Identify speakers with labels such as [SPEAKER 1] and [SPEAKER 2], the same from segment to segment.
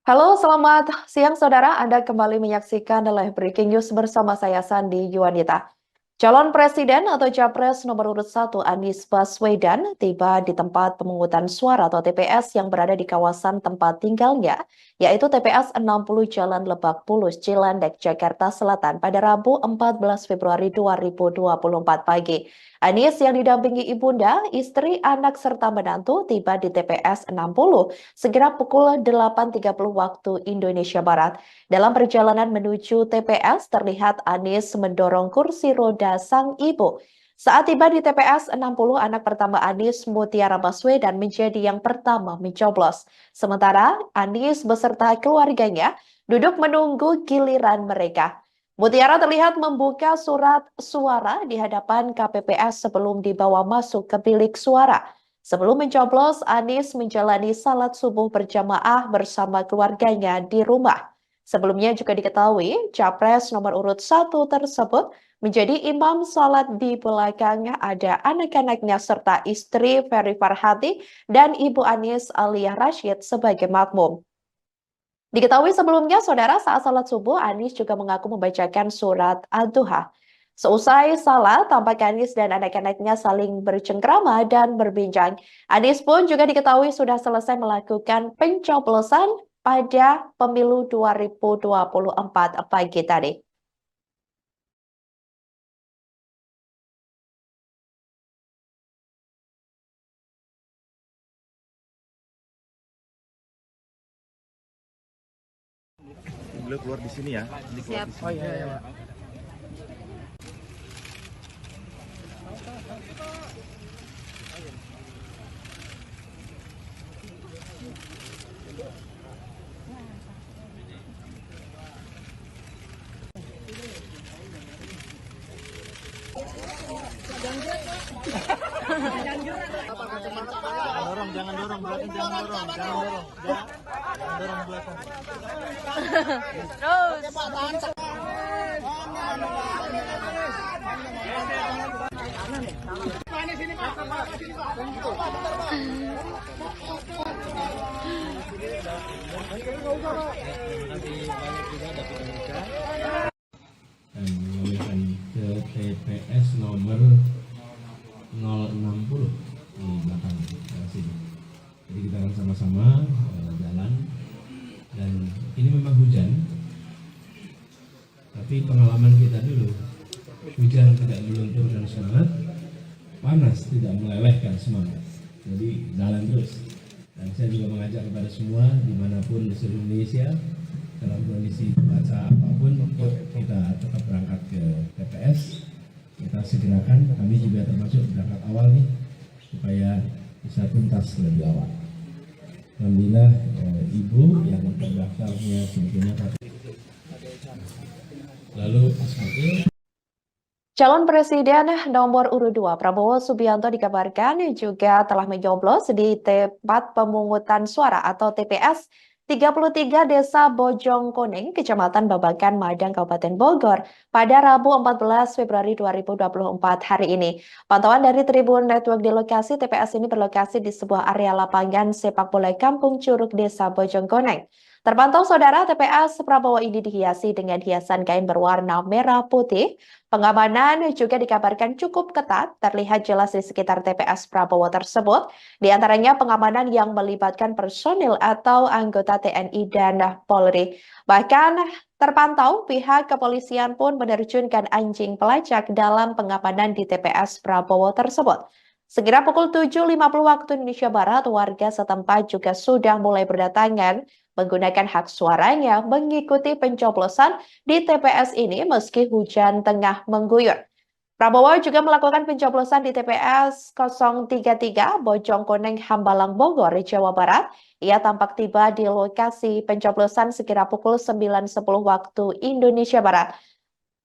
[SPEAKER 1] Halo, selamat siang saudara. Anda kembali menyaksikan Live Breaking News bersama saya Sandi Yuwanita. Calon Presiden atau Capres nomor urut 1 Anies Baswedan tiba di tempat pemungutan suara atau TPS yang berada di kawasan tempat tinggalnya, yaitu TPS 60 Jalan Lebak Bulus, Cilandak, Jakarta Selatan pada Rabu 14 Februari 2024 pagi. Anies yang didampingi ibunda, istri, anak, serta menantu tiba di TPS 60 segera pukul 8.30 waktu Indonesia Barat. Dalam perjalanan menuju TPS, terlihat Anies mendorong kursi roda sang ibu. Saat tiba di TPS 60, anak pertama Anies, Mutiara Baswedan, menjadi yang pertama mencoblos. Sementara Anies beserta keluarganya duduk menunggu giliran mereka. Mutiara terlihat membuka surat suara di hadapan KPPS sebelum dibawa masuk ke bilik suara. Sebelum mencoblos, Anies menjalani salat subuh berjamaah bersama keluarganya di rumah. Sebelumnya juga diketahui, Capres nomor urut 1 tersebut menjadi imam salat di belakangnya ada anak-anaknya serta istri Ferry Farhati dan Ibu Anies Aliyah Rashid sebagai makmum. Diketahui sebelumnya, saudara, saat salat subuh, Anies juga mengaku membacakan surat Al-Duha. Seusai salat, tampak Anies dan anak-anaknya saling bercengkrama dan berbincang. Anies pun juga diketahui sudah selesai melakukan pencoblosan pada pemilu 2024 pagi tadi.
[SPEAKER 2] Beliau keluar di sini ya. Ini keluar di sini.
[SPEAKER 3] Oh iya, iya.
[SPEAKER 2] Jangan dorong belakang, jangan dorong. Jangan dorong belakang.
[SPEAKER 3] Terus.
[SPEAKER 4] Dan mengambilkan ke TPS nomor 060 di belakang sini. Jadi kita akan sama-sama jalan, dan ini memang hujan, tapi pengalaman kita dulu, hujan tidak melunturkan semangat, panas tidak melelehkan semangat. Jadi jalan terus. Dan saya juga mengajak kepada semua dimanapun di seluruh Indonesia, dalam kondisi cuaca apapun, yuk kita tetap berangkat ke TPS. Kita segerakan, kami juga termasuk berangkat awal nih, supaya bisa tuntas lebih awal. Alhamdulillah, ibu yang terdaftarnya sebetulnya lalu Asmaul.
[SPEAKER 1] Calon Presiden nomor urut 2 Prabowo Subianto dikabarkan juga telah mencoblos di tempat pemungutan suara atau TPS 33 Desa Bojong Koneng, Kecamatan Babakan, Madang, Kabupaten Bogor pada Rabu 14 Februari 2024 hari ini. Pantauan dari Tribun Network di lokasi TPS ini berlokasi di sebuah area lapangan sepak bola Kampung Curug Desa Bojong Koneng. Terpantau saudara, TPS Prabowo ini dihiasi dengan hiasan kain berwarna merah putih. Pengamanan juga dikabarkan cukup ketat, terlihat jelas di sekitar TPS Prabowo tersebut, di antaranya pengamanan yang melibatkan personil atau anggota TNI dan Polri. Bahkan terpantau pihak kepolisian pun menerjunkan anjing pelacak dalam pengamanan di TPS Prabowo tersebut. Sekira pukul 7.50 waktu Indonesia Barat, warga setempat juga sudah mulai berdatangan menggunakan hak suaranya mengikuti pencoblosan di TPS ini meski hujan tengah mengguyur. Prabowo juga melakukan pencoblosan di TPS 033 Bojong Koneng, Hambalang, Bogor, Jawa Barat. Ia tampak tiba di lokasi pencoblosan sekira pukul 9.10 waktu Indonesia Barat.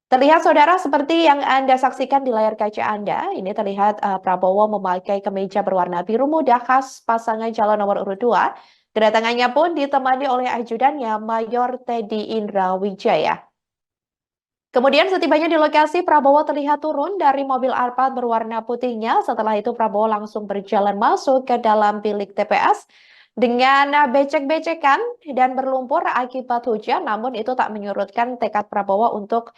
[SPEAKER 1] Terlihat saudara seperti yang Anda saksikan di layar kaca Anda, ini terlihat Prabowo memakai kemeja berwarna biru muda khas pasangan calon nomor urut 2. Kedatangannya pun ditemani oleh ajudannya Mayor Teddy Indra Wijaya. Kemudian setibanya di lokasi, Prabowo terlihat turun dari mobil Alphard berwarna putihnya. Setelah itu Prabowo langsung berjalan masuk ke dalam bilik TPS dengan becek-becekan dan berlumpur akibat hujan, namun itu tak menyurutkan tekad Prabowo untuk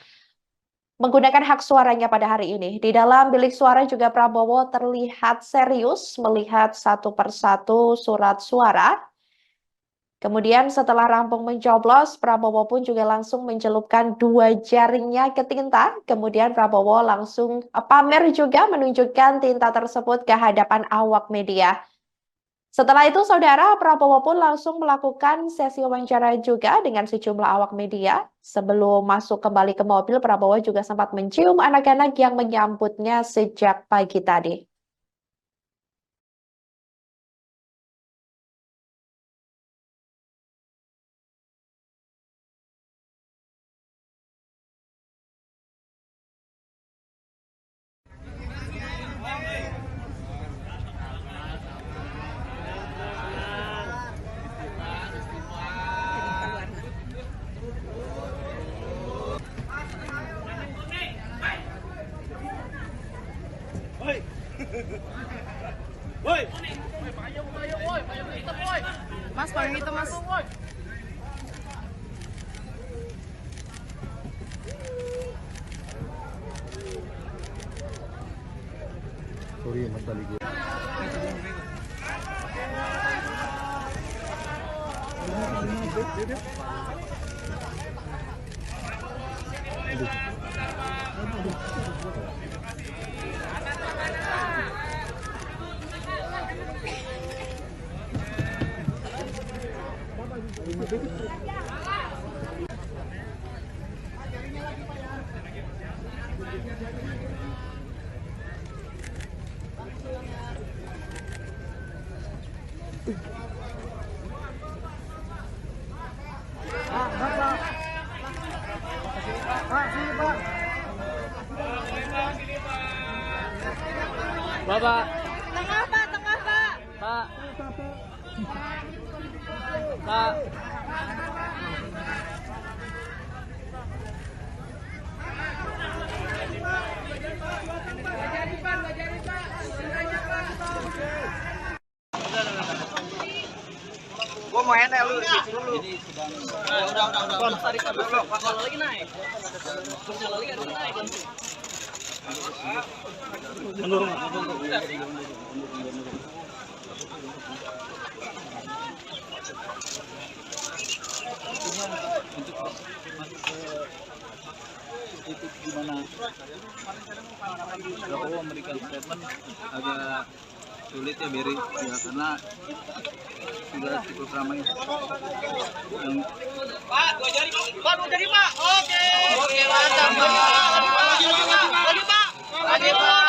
[SPEAKER 1] menggunakan hak suaranya pada hari ini. Di dalam bilik suara juga Prabowo terlihat serius melihat satu persatu surat suara. Kemudian setelah rampung mencoblos, Prabowo pun juga langsung mencelupkan dua jarinya ke tinta. Kemudian Prabowo langsung pamer juga menunjukkan tinta tersebut ke hadapan awak media. Setelah itu, Saudara, Prabowo pun langsung melakukan sesi wawancara juga dengan sejumlah awak media. Sebelum masuk kembali ke mobil, Prabowo juga sempat mencium anak-anak yang menyambutnya sejak pagi tadi.
[SPEAKER 3] Mas, payung itu mas.
[SPEAKER 2] Sorry Mas Bali.
[SPEAKER 3] Bapak.
[SPEAKER 5] Tengah Pak, tengah Pak.
[SPEAKER 3] Pak. Pak.
[SPEAKER 6] Gua mau enak lu dulu.
[SPEAKER 3] Udah. Tarik dulu. Kalau lagi naik. Kalau lagi naik.
[SPEAKER 6] Itu gimana? Prabowo memberikan statement agak sulit ya Beri ya, karena sudah cukup ramai yang
[SPEAKER 5] Pak, dua jari Pak. Oke. Oke, mantap Pak. Lagi Pak. Lagi Pak.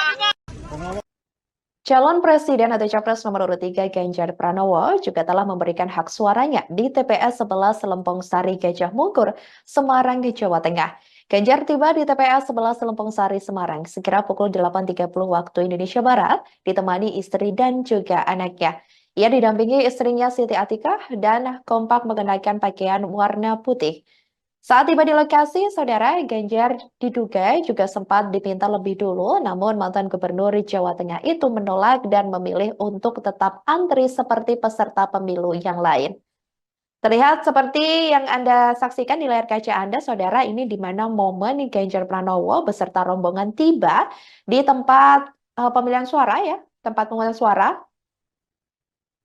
[SPEAKER 1] Calon Presiden atau Capres nomor urut 3 Ganjar Pranowo juga telah memberikan hak suaranya di TPS 11 Lempong Sari Gajah Mungkur, Semarang, Jawa Tengah. Ganjar tiba di TPS 11 Lempong Sari, Semarang sekira pukul 8.30 waktu Indonesia Barat, ditemani istri dan juga anaknya. Ia didampingi istrinya Siti Atikah dan kompak mengenakan pakaian warna putih. Saat tiba di lokasi, Saudara, Ganjar diduga juga sempat diminta lebih dulu, namun mantan Gubernur Jawa Tengah itu menolak dan memilih untuk tetap antri seperti peserta pemilu yang lain. Terlihat seperti yang Anda saksikan di layar kaca Anda, Saudara, ini di mana momen Ganjar Pranowo beserta rombongan tiba di tempat pemilihan suara ya, tempat pemungutan suara.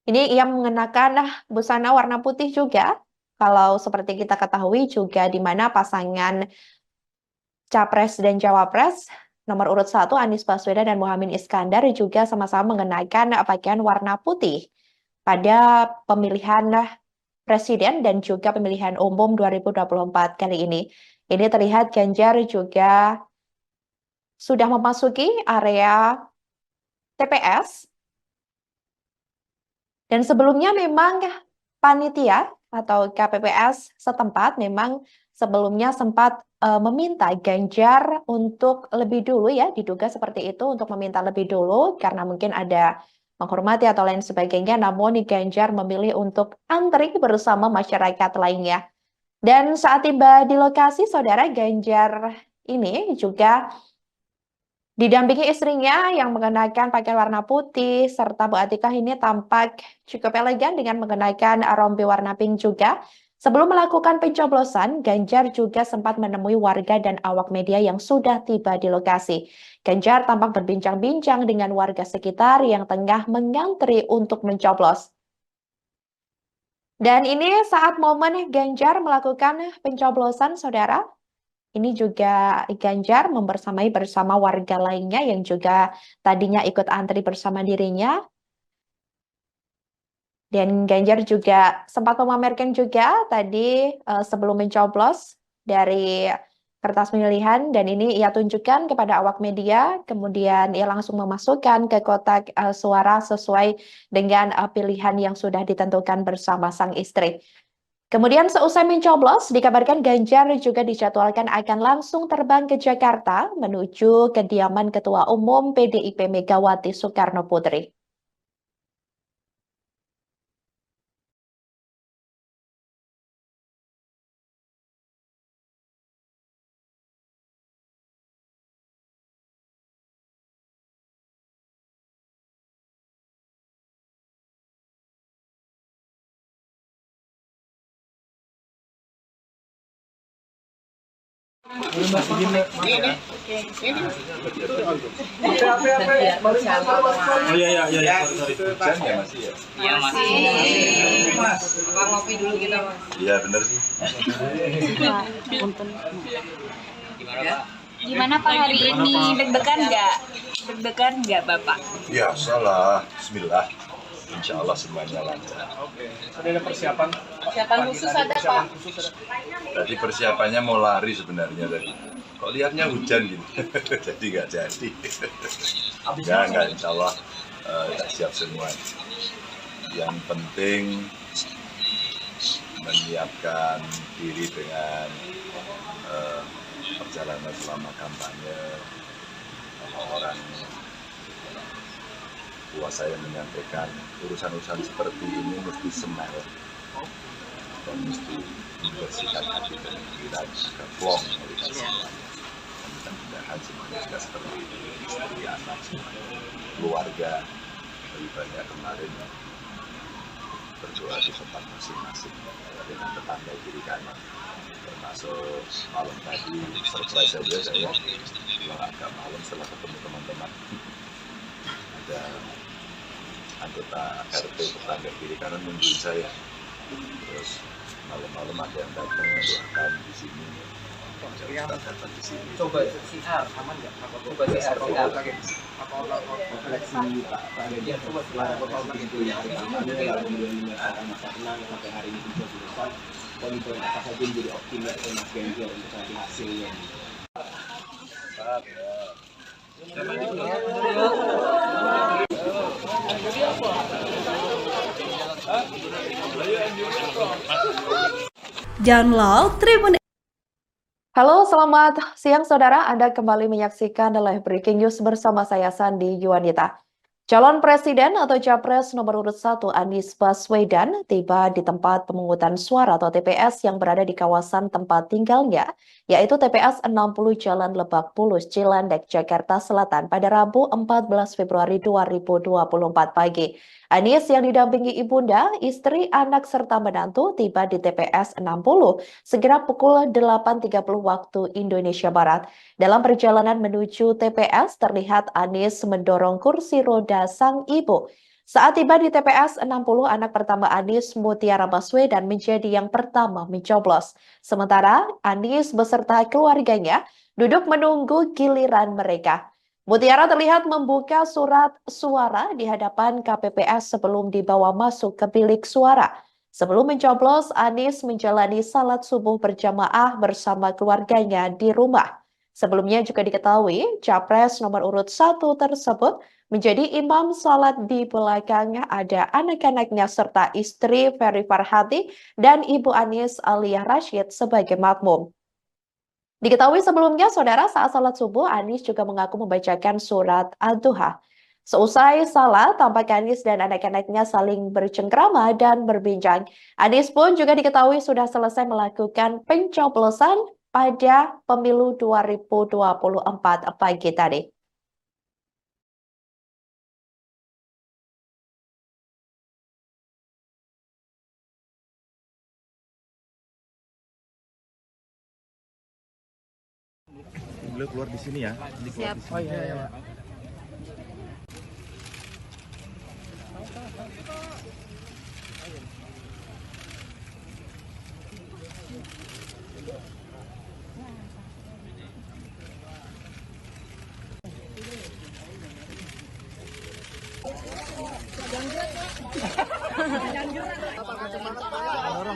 [SPEAKER 1] Ini ia mengenakan busana warna putih juga. Kalau seperti kita ketahui juga di mana pasangan Capres dan Cawapres nomor urut 1 Anies Baswedan dan Muhaimin Iskandar juga sama-sama mengenakan pakaian warna putih pada pemilihan presiden dan juga pemilihan umum 2024 kali ini. Ini terlihat Ganjar juga sudah memasuki area TPS. Dan sebelumnya memang panitia atau KPPS setempat memang sebelumnya sempat meminta Ganjar untuk lebih dulu ya, diduga seperti itu untuk meminta lebih dulu karena mungkin ada menghormati atau lain sebagainya, namun Ganjar memilih untuk antri bersama masyarakat lainnya. Dan saat tiba di lokasi, Saudara, Ganjar ini juga Didampingi istrinya yang mengenakan pakaian warna putih, serta Bu Atikah ini tampak cukup elegan dengan mengenakan rompi warna pink juga. Sebelum melakukan pencoblosan, Ganjar juga sempat menemui warga dan awak media yang sudah tiba di lokasi. Ganjar tampak berbincang-bincang dengan warga sekitar yang tengah mengantri untuk mencoblos. Dan ini saat momen Ganjar melakukan pencoblosan, saudara. Ini juga Ganjar membersamai bersama warga lainnya yang juga tadinya ikut antri bersama dirinya. Dan Ganjar juga sempat memamerkan juga tadi sebelum mencoblos dari kertas pemilihan, dan ini ia tunjukkan kepada awak media, kemudian ia langsung memasukkan ke kotak suara sesuai dengan pilihan yang sudah ditentukan bersama sang istri. Kemudian seusai mencoblos, dikabarkan Ganjar juga dijadwalkan akan langsung terbang ke Jakarta menuju kediaman Ketua Umum PDIP Megawati Soekarno Putri.
[SPEAKER 2] Oh iya.
[SPEAKER 3] Iya mas. Abang ngopi dulu kita mas.
[SPEAKER 7] Iya bener sih.
[SPEAKER 3] Gimana pak?
[SPEAKER 8] Gimana Pak hari ini? Deg-degan nggak? Deg-degan nggak Bapak?
[SPEAKER 7] Biasalah. Bismillah. Insya Allah semuanya lancar.
[SPEAKER 2] Ada persiapan?
[SPEAKER 8] Persiapan khusus ada Pak?
[SPEAKER 7] Tadi persiapannya mau lari sebenarnya tadi. Kok lihatnya hujan gitu. Jadi nggak jadi. Enggak, insya Allah kita siap semua. Yang penting menyiapkan diri dengan perjalanan selama kampanye. Orang tua saya menyampaikan urusan-urusan seperti ini mesti smile dan mesti membersihkan hati dan pikiran agar plong melihat semua. Mudah-mudahan semuanya juga seperti ini, istri, anak, semuanya, keluarga. Lebih banyak kemarin berdoa di tempat masing-masing dengan tetangga kiri kanan, termasuk malam tadi surprise saja saya pulang agak malam setelah ketemu teman-teman. Ada anggota RT tetangga kiri kanan nungguin saya, terus malam-malam ada yang datang mendoakan di sini. Datang di sini.
[SPEAKER 3] Coba CR aman nggak? Coba CR pakai
[SPEAKER 9] refleksi Pak Ganjar setelah itu yang pertama dalam menyelesaikan masa tenang sampai hari ini sudah selesai, poin-poin apa saja yang jadi optimal oleh Mas Ganjar untuk nanti hasilnya.
[SPEAKER 10] Download Tribun.
[SPEAKER 1] Halo, selamat siang saudara. Anda kembali menyaksikan live breaking news bersama saya Sandi Yuwanita. Calon Presiden atau Capres nomor urut 1 Anies Baswedan tiba di tempat pemungutan suara atau TPS yang berada di kawasan tempat tinggalnya, yaitu TPS 60 Jalan Lebak Bulus, Cilandak, Jakarta Selatan pada Rabu 14 Februari 2024 pagi. Anies yang didampingi ibunda, istri, anak, serta menantu tiba di TPS 60 segera pukul 8.30 waktu Indonesia Barat. Dalam perjalanan menuju TPS, terlihat Anies mendorong kursi roda sang ibu. Saat tiba di TPS 60, anak pertama Anies, Mutiara Baswedan, menjadi yang pertama mencoblos. Sementara Anies beserta keluarganya duduk menunggu giliran mereka. Mutiara terlihat membuka surat suara di hadapan KPPS sebelum dibawa masuk ke bilik suara. Sebelum mencoblos, Anies menjalani salat subuh berjamaah bersama keluarganya di rumah. Sebelumnya juga diketahui, Capres nomor urut 1 tersebut menjadi imam salat di belakangnya ada anak-anaknya serta istri Ferry Farhati dan ibu Anies Aliyah Rashid sebagai makmum. Diketahui sebelumnya, saudara, saat salat subuh, Anies juga mengaku membacakan surat Ad-Duha. Seusai salat, tampak Anies dan anak-anaknya saling bercengkrama dan berbincang. Anies pun juga diketahui sudah selesai melakukan pencoblosan pada pemilu 2024 pagi tadi.
[SPEAKER 2] beliau keluar di sini ya. Ini keluar di sini. Oh iya.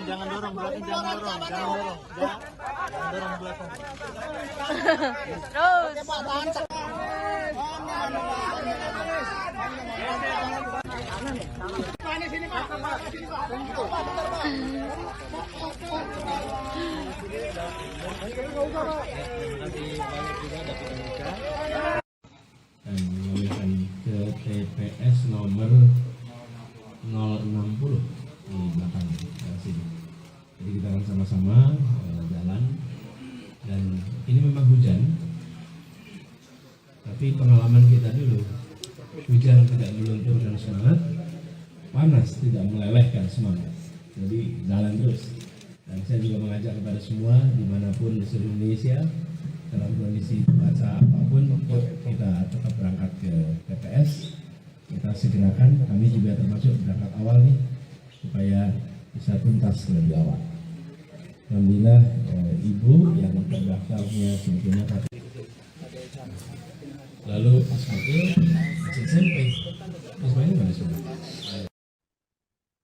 [SPEAKER 2] Jangan dorong belakang, jangan dorong belakang.
[SPEAKER 4] Dan mengamankan ke TPS nomor 060 di belakang sini. Jadi kita akan sama-sama jalan, dan ini memang hujan, tapi pengalaman kita dulu, hujan tidak melunturkan semangat, panas tidak melelehkan semangat. Jadi jalan terus. Dan saya juga mengajak kepada semua dimanapun di seluruh Indonesia, dalam kondisi cuaca apapun, kita tetap berangkat ke TPS. Kita segerakan, kami juga termasuk berangkat awal nih, supaya bisa tuntas lebih awal. Alhamdulillah ibu yang terdaftarnya sebetulnya lalu Ismail masih SMP. Ismail mana sudah?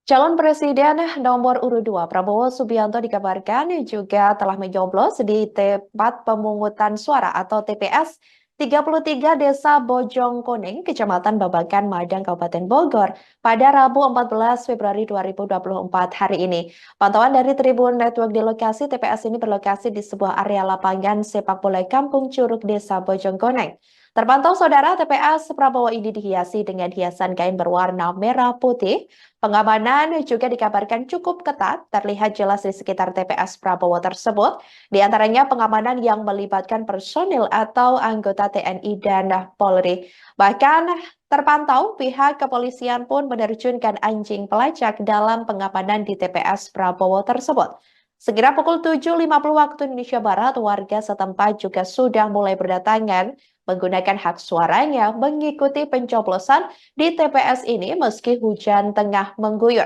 [SPEAKER 1] Calon Presiden nomor urut 2 Prabowo Subianto dikabarkan juga telah mencoblos di tempat pemungutan suara atau TPS 33 Desa Bojongkoneng, Kecamatan Babakan, Madang, Kabupaten Bogor pada Rabu 14 Februari 2024 hari ini. Pantauan dari Tribun Network di lokasi TPS ini berlokasi di sebuah area lapangan sepak bola Kampung Curug Desa Bojongkoneng. Terpantau saudara, TPS Prabowo ini dihiasi dengan hiasan kain berwarna merah putih. Pengamanan juga dikabarkan cukup ketat, terlihat jelas di sekitar TPS Prabowo tersebut. Di antaranya pengamanan yang melibatkan personil atau anggota TNI dan Polri. Bahkan terpantau pihak kepolisian pun menerjunkan anjing pelacak dalam pengamanan di TPS Prabowo tersebut. Segera pukul 7.50 waktu Indonesia Barat, warga setempat juga sudah mulai berdatangan menggunakan hak suaranya mengikuti pencoblosan di TPS ini meski hujan tengah mengguyur.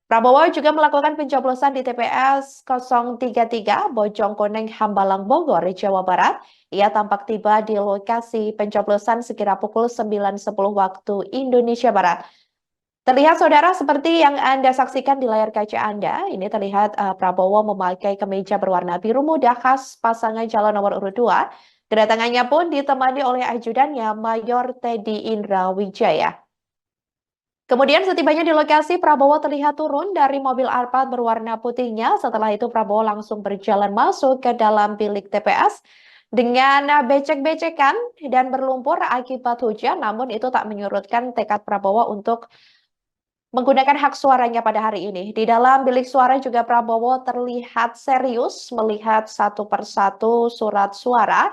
[SPEAKER 1] Prabowo juga melakukan pencoblosan di TPS 033 Bojongkoneng, Hambalang, Bogor, Jawa Barat. Ia tampak tiba di lokasi pencoblosan sekira pukul 9.10 waktu Indonesia Barat. Terlihat saudara seperti yang Anda saksikan di layar kaca Anda, ini terlihat Prabowo memakai kemeja berwarna biru muda khas pasangan calon nomor urut 2. Kedatangannya pun ditemani oleh ajudannya Mayor Teddy Indra Wijaya. Kemudian setibanya di lokasi, Prabowo terlihat turun dari mobil Alphard berwarna putihnya. Setelah itu Prabowo langsung berjalan masuk ke dalam bilik TPS dengan becek-becekan dan berlumpur akibat hujan. Namun itu tak menyurutkan tekad Prabowo untuk menggunakan hak suaranya pada hari ini. Di dalam bilik suara juga Prabowo terlihat serius melihat satu persatu surat suara.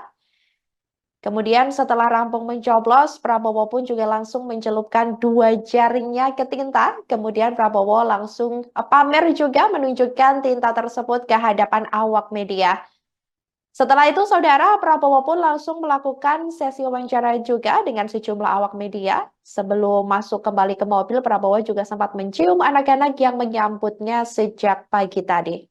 [SPEAKER 1] Kemudian setelah rampung mencoblos, Prabowo pun juga langsung mencelupkan 2 jarinya ke tinta. Kemudian Prabowo langsung pamer juga menunjukkan tinta tersebut ke hadapan awak media. Setelah itu, saudara, Prabowo pun langsung melakukan sesi wawancara juga dengan sejumlah awak media. Sebelum masuk kembali ke mobil, Prabowo juga sempat mencium anak-anak yang menyambutnya sejak pagi tadi.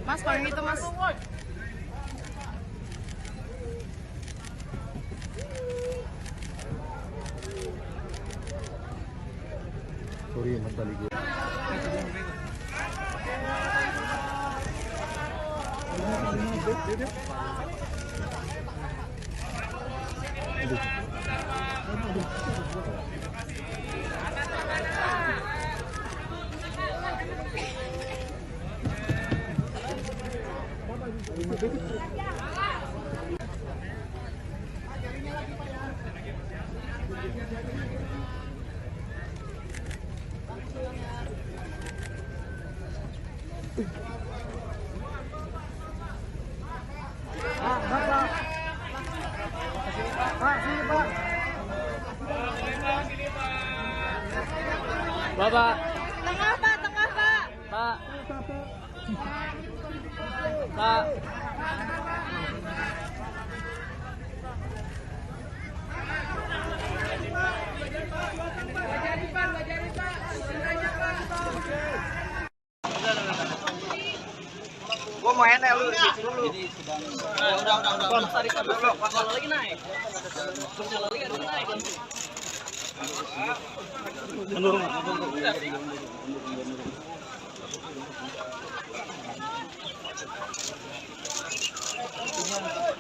[SPEAKER 8] Mas, kalau itu mas.
[SPEAKER 2] Sorry, mentali gue.
[SPEAKER 3] Bapak.
[SPEAKER 5] Tengah Pak, tengah Pak.
[SPEAKER 3] Pak. Pak.
[SPEAKER 5] Gua mau enak lu dulu.
[SPEAKER 6] Ini sedang
[SPEAKER 3] Udah. Tarik dulu. Kalau lagi naik. Kalau lagi ada naik.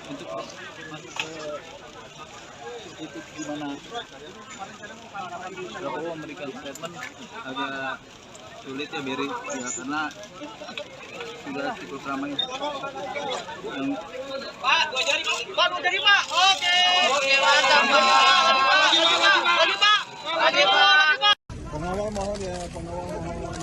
[SPEAKER 6] untuk masuk ke titik di mana Prabowo memberikan statement agak sulit ya Beri ya, karena sudah cukup ramai yang
[SPEAKER 5] Pak, 2 jari Pak. Pak, 2 jari Pak. Oke. Oke, mantap Pak. Lagi Pak. Lagi Pak.
[SPEAKER 2] Pengawal mohon ya, pengawal mohon.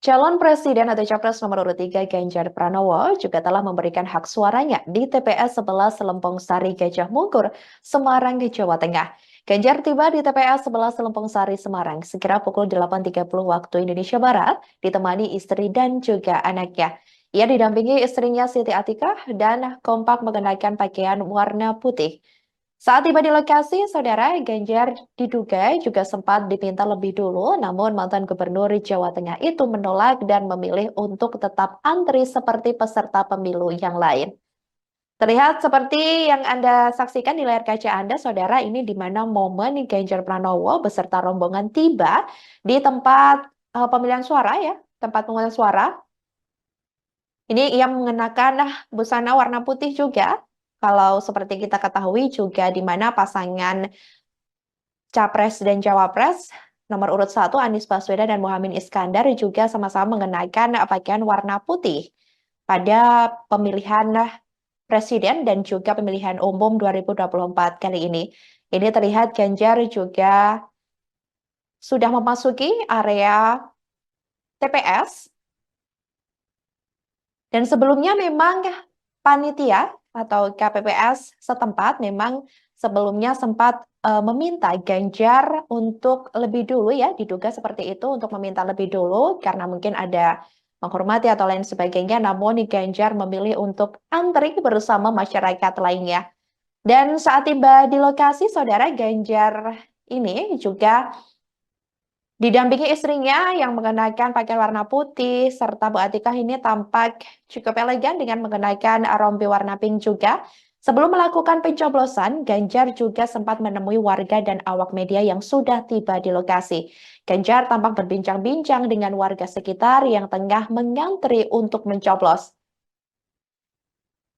[SPEAKER 1] Calon Presiden atau Capres nomor urut 3 Ganjar Pranowo juga telah memberikan hak suaranya di TPS 11 Lempong Sari Gajah Mungkur, Semarang, Jawa Tengah. Ganjar tiba di TPS 11 Lempong Sari, Semarang sekira pukul 8.30 waktu Indonesia Barat, ditemani istri dan juga anaknya. Ia didampingi istrinya Siti Atikah dan kompak mengenakan pakaian warna putih. Saat tiba di lokasi, Saudara, Ganjar diduga juga sempat diminta lebih dulu, namun mantan Gubernur Jawa Tengah itu menolak dan memilih untuk tetap antri seperti peserta pemilu yang lain. Terlihat seperti yang Anda saksikan di layar kaca Anda, Saudara, ini di mana momen Ganjar Pranowo beserta rombongan tiba di tempat pemilihan suara ya, tempat pemungutan suara. Ini ia mengenakan busana warna putih juga. Kalau seperti kita ketahui juga di mana pasangan Capres dan Cawapres nomor urut 1 Anies Baswedan dan Muhaimin Iskandar juga sama-sama mengenakan pakaian warna putih pada pemilihan presiden dan juga pemilihan umum 2024 kali ini. Ini terlihat Ganjar juga sudah memasuki area TPS. Dan sebelumnya memang panitia atau KPPS setempat memang sebelumnya sempat meminta Ganjar untuk lebih dulu ya, diduga seperti itu untuk meminta lebih dulu karena mungkin ada menghormati atau lain sebagainya, namun Ganjar memilih untuk antri bersama masyarakat lainnya. Dan saat tiba di lokasi, Saudara, Ganjar ini juga didampingi istrinya yang mengenakan pakaian warna putih, serta Bu Atikah ini tampak cukup elegan dengan mengenakan rompi warna pink juga. Sebelum melakukan pencoblosan, Ganjar juga sempat menemui warga dan awak media yang sudah tiba di lokasi. Ganjar tampak berbincang-bincang dengan warga sekitar yang tengah mengantri untuk mencoblos.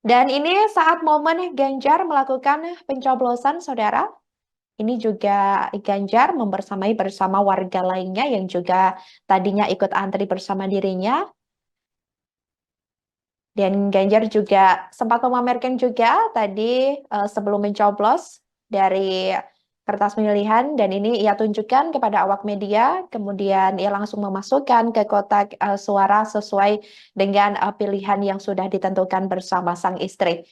[SPEAKER 1] Dan ini saat momen Ganjar melakukan pencoblosan, Saudara. Ini juga Ganjar membersamai bersama warga lainnya yang juga tadinya ikut antri bersama dirinya. Dan Ganjar juga sempat memamerkan juga tadi sebelum mencoblos dari kertas pemilihan dan ini ia tunjukkan kepada awak media, kemudian ia langsung memasukkan ke kotak suara sesuai dengan pilihan yang sudah ditentukan bersama sang istri.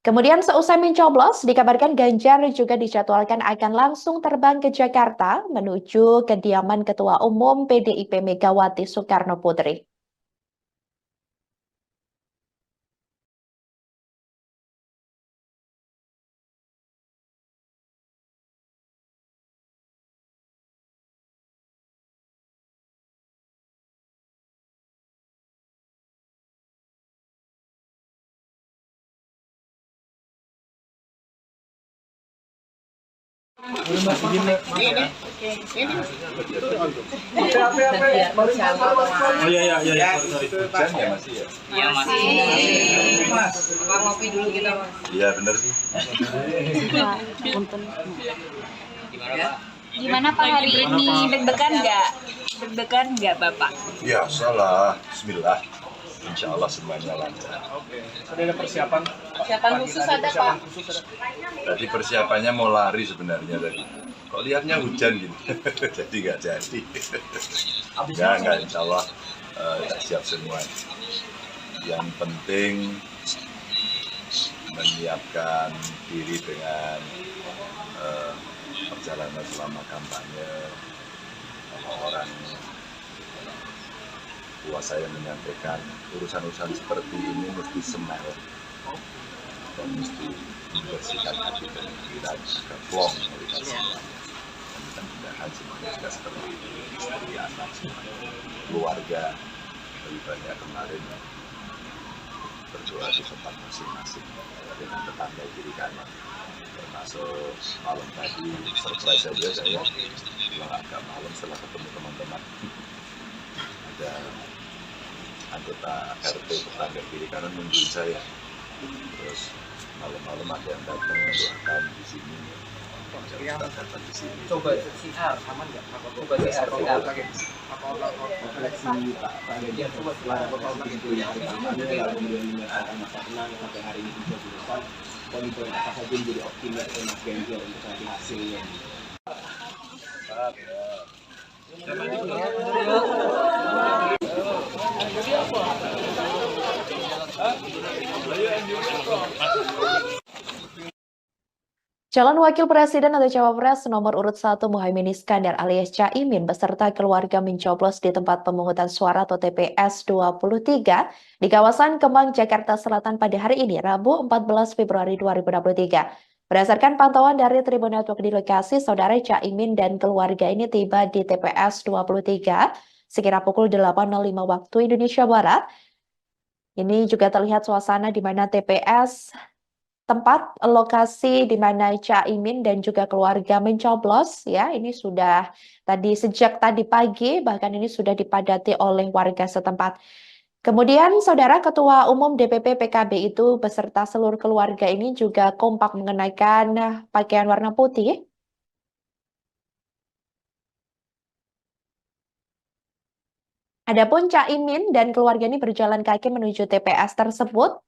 [SPEAKER 1] Kemudian seusai mencoblos, dikabarkan Ganjar juga dijadwalkan akan langsung terbang ke Jakarta menuju kediaman Ketua Umum PDIP Megawati Soekarno Putri.
[SPEAKER 2] Oh iya.
[SPEAKER 7] Hujan ya masih ya?
[SPEAKER 3] Iya masih. Apa ngopi dulu kita Mas?
[SPEAKER 7] Iya bener sih.
[SPEAKER 3] Gimana Pak?
[SPEAKER 8] Gimana Pak hari ini? Deg-degan nggak? Deg-degan nggak Bapak?
[SPEAKER 7] Ya salah. Bismillah. insya Allah semuanya lancar.
[SPEAKER 2] Oke. Ada persiapan?
[SPEAKER 8] Persiapan khusus ada, Pak.
[SPEAKER 7] Tadi persiapannya mau lari sebenarnya tadi. Kok lihatnya hujan gitu, jadi nggak jadi. Nggak, insya Allah kita siap semua. Yang penting menyiapkan diri dengan perjalanan selama kampanye. Kalau orang tua saya menyampaikan urusan-urusan seperti ini mesti smile dan mesti membersihkan hati dan pikiran ke plong melihat semua. Dan mudah-mudahan semuanya juga seperti itu, istri, anak, keluarga. Lebih banyak kemarin berdoa di tempat masing-masing dengan tetangga kiri kanan. Termasuk malam tadi surprise saja saya pulang agak malam setelah ketemu teman-teman. Ada anggota RT tetangga kiri kanan mengunjungi saya. Terus malam-malam ada yang datang mendoakan di sini. Datang di sini.
[SPEAKER 9] Coba CR aman nggak? Coba CR pakai refleksi Pak Ganjar setelah itu yang pertama dalam menyelesaikan masa tenang sampai hari ini bisa selesai. Poin-poin apa saja yang jadi optimis Mas Ganjar untuk nanti hasilnya?
[SPEAKER 1] Calon Wakil Presiden atau Cawapres nomor urut 1 Muhaimin Iskandar alias Caimin beserta keluarga mencoblos di tempat pemungutan suara atau TPS 23 di kawasan Kemang, Jakarta Selatan pada hari ini, Rabu 14 Februari 2023. Berdasarkan pantauan dari Tribun Network di lokasi, Saudara Caimin dan keluarga ini tiba di TPS 23 sekira pukul 8.05 waktu Indonesia Barat. Ini juga terlihat suasana di mana TPS tempat lokasi di mana Caimin dan juga keluarga mencoblos ya, ini sudah sejak tadi pagi, bahkan ini sudah dipadati oleh warga setempat. Kemudian Saudara Ketua Umum DPP PKB itu beserta seluruh keluarga ini juga kompak mengenakan pakaian warna putih. Adapun Caimin dan keluarga ini berjalan kaki menuju TPS tersebut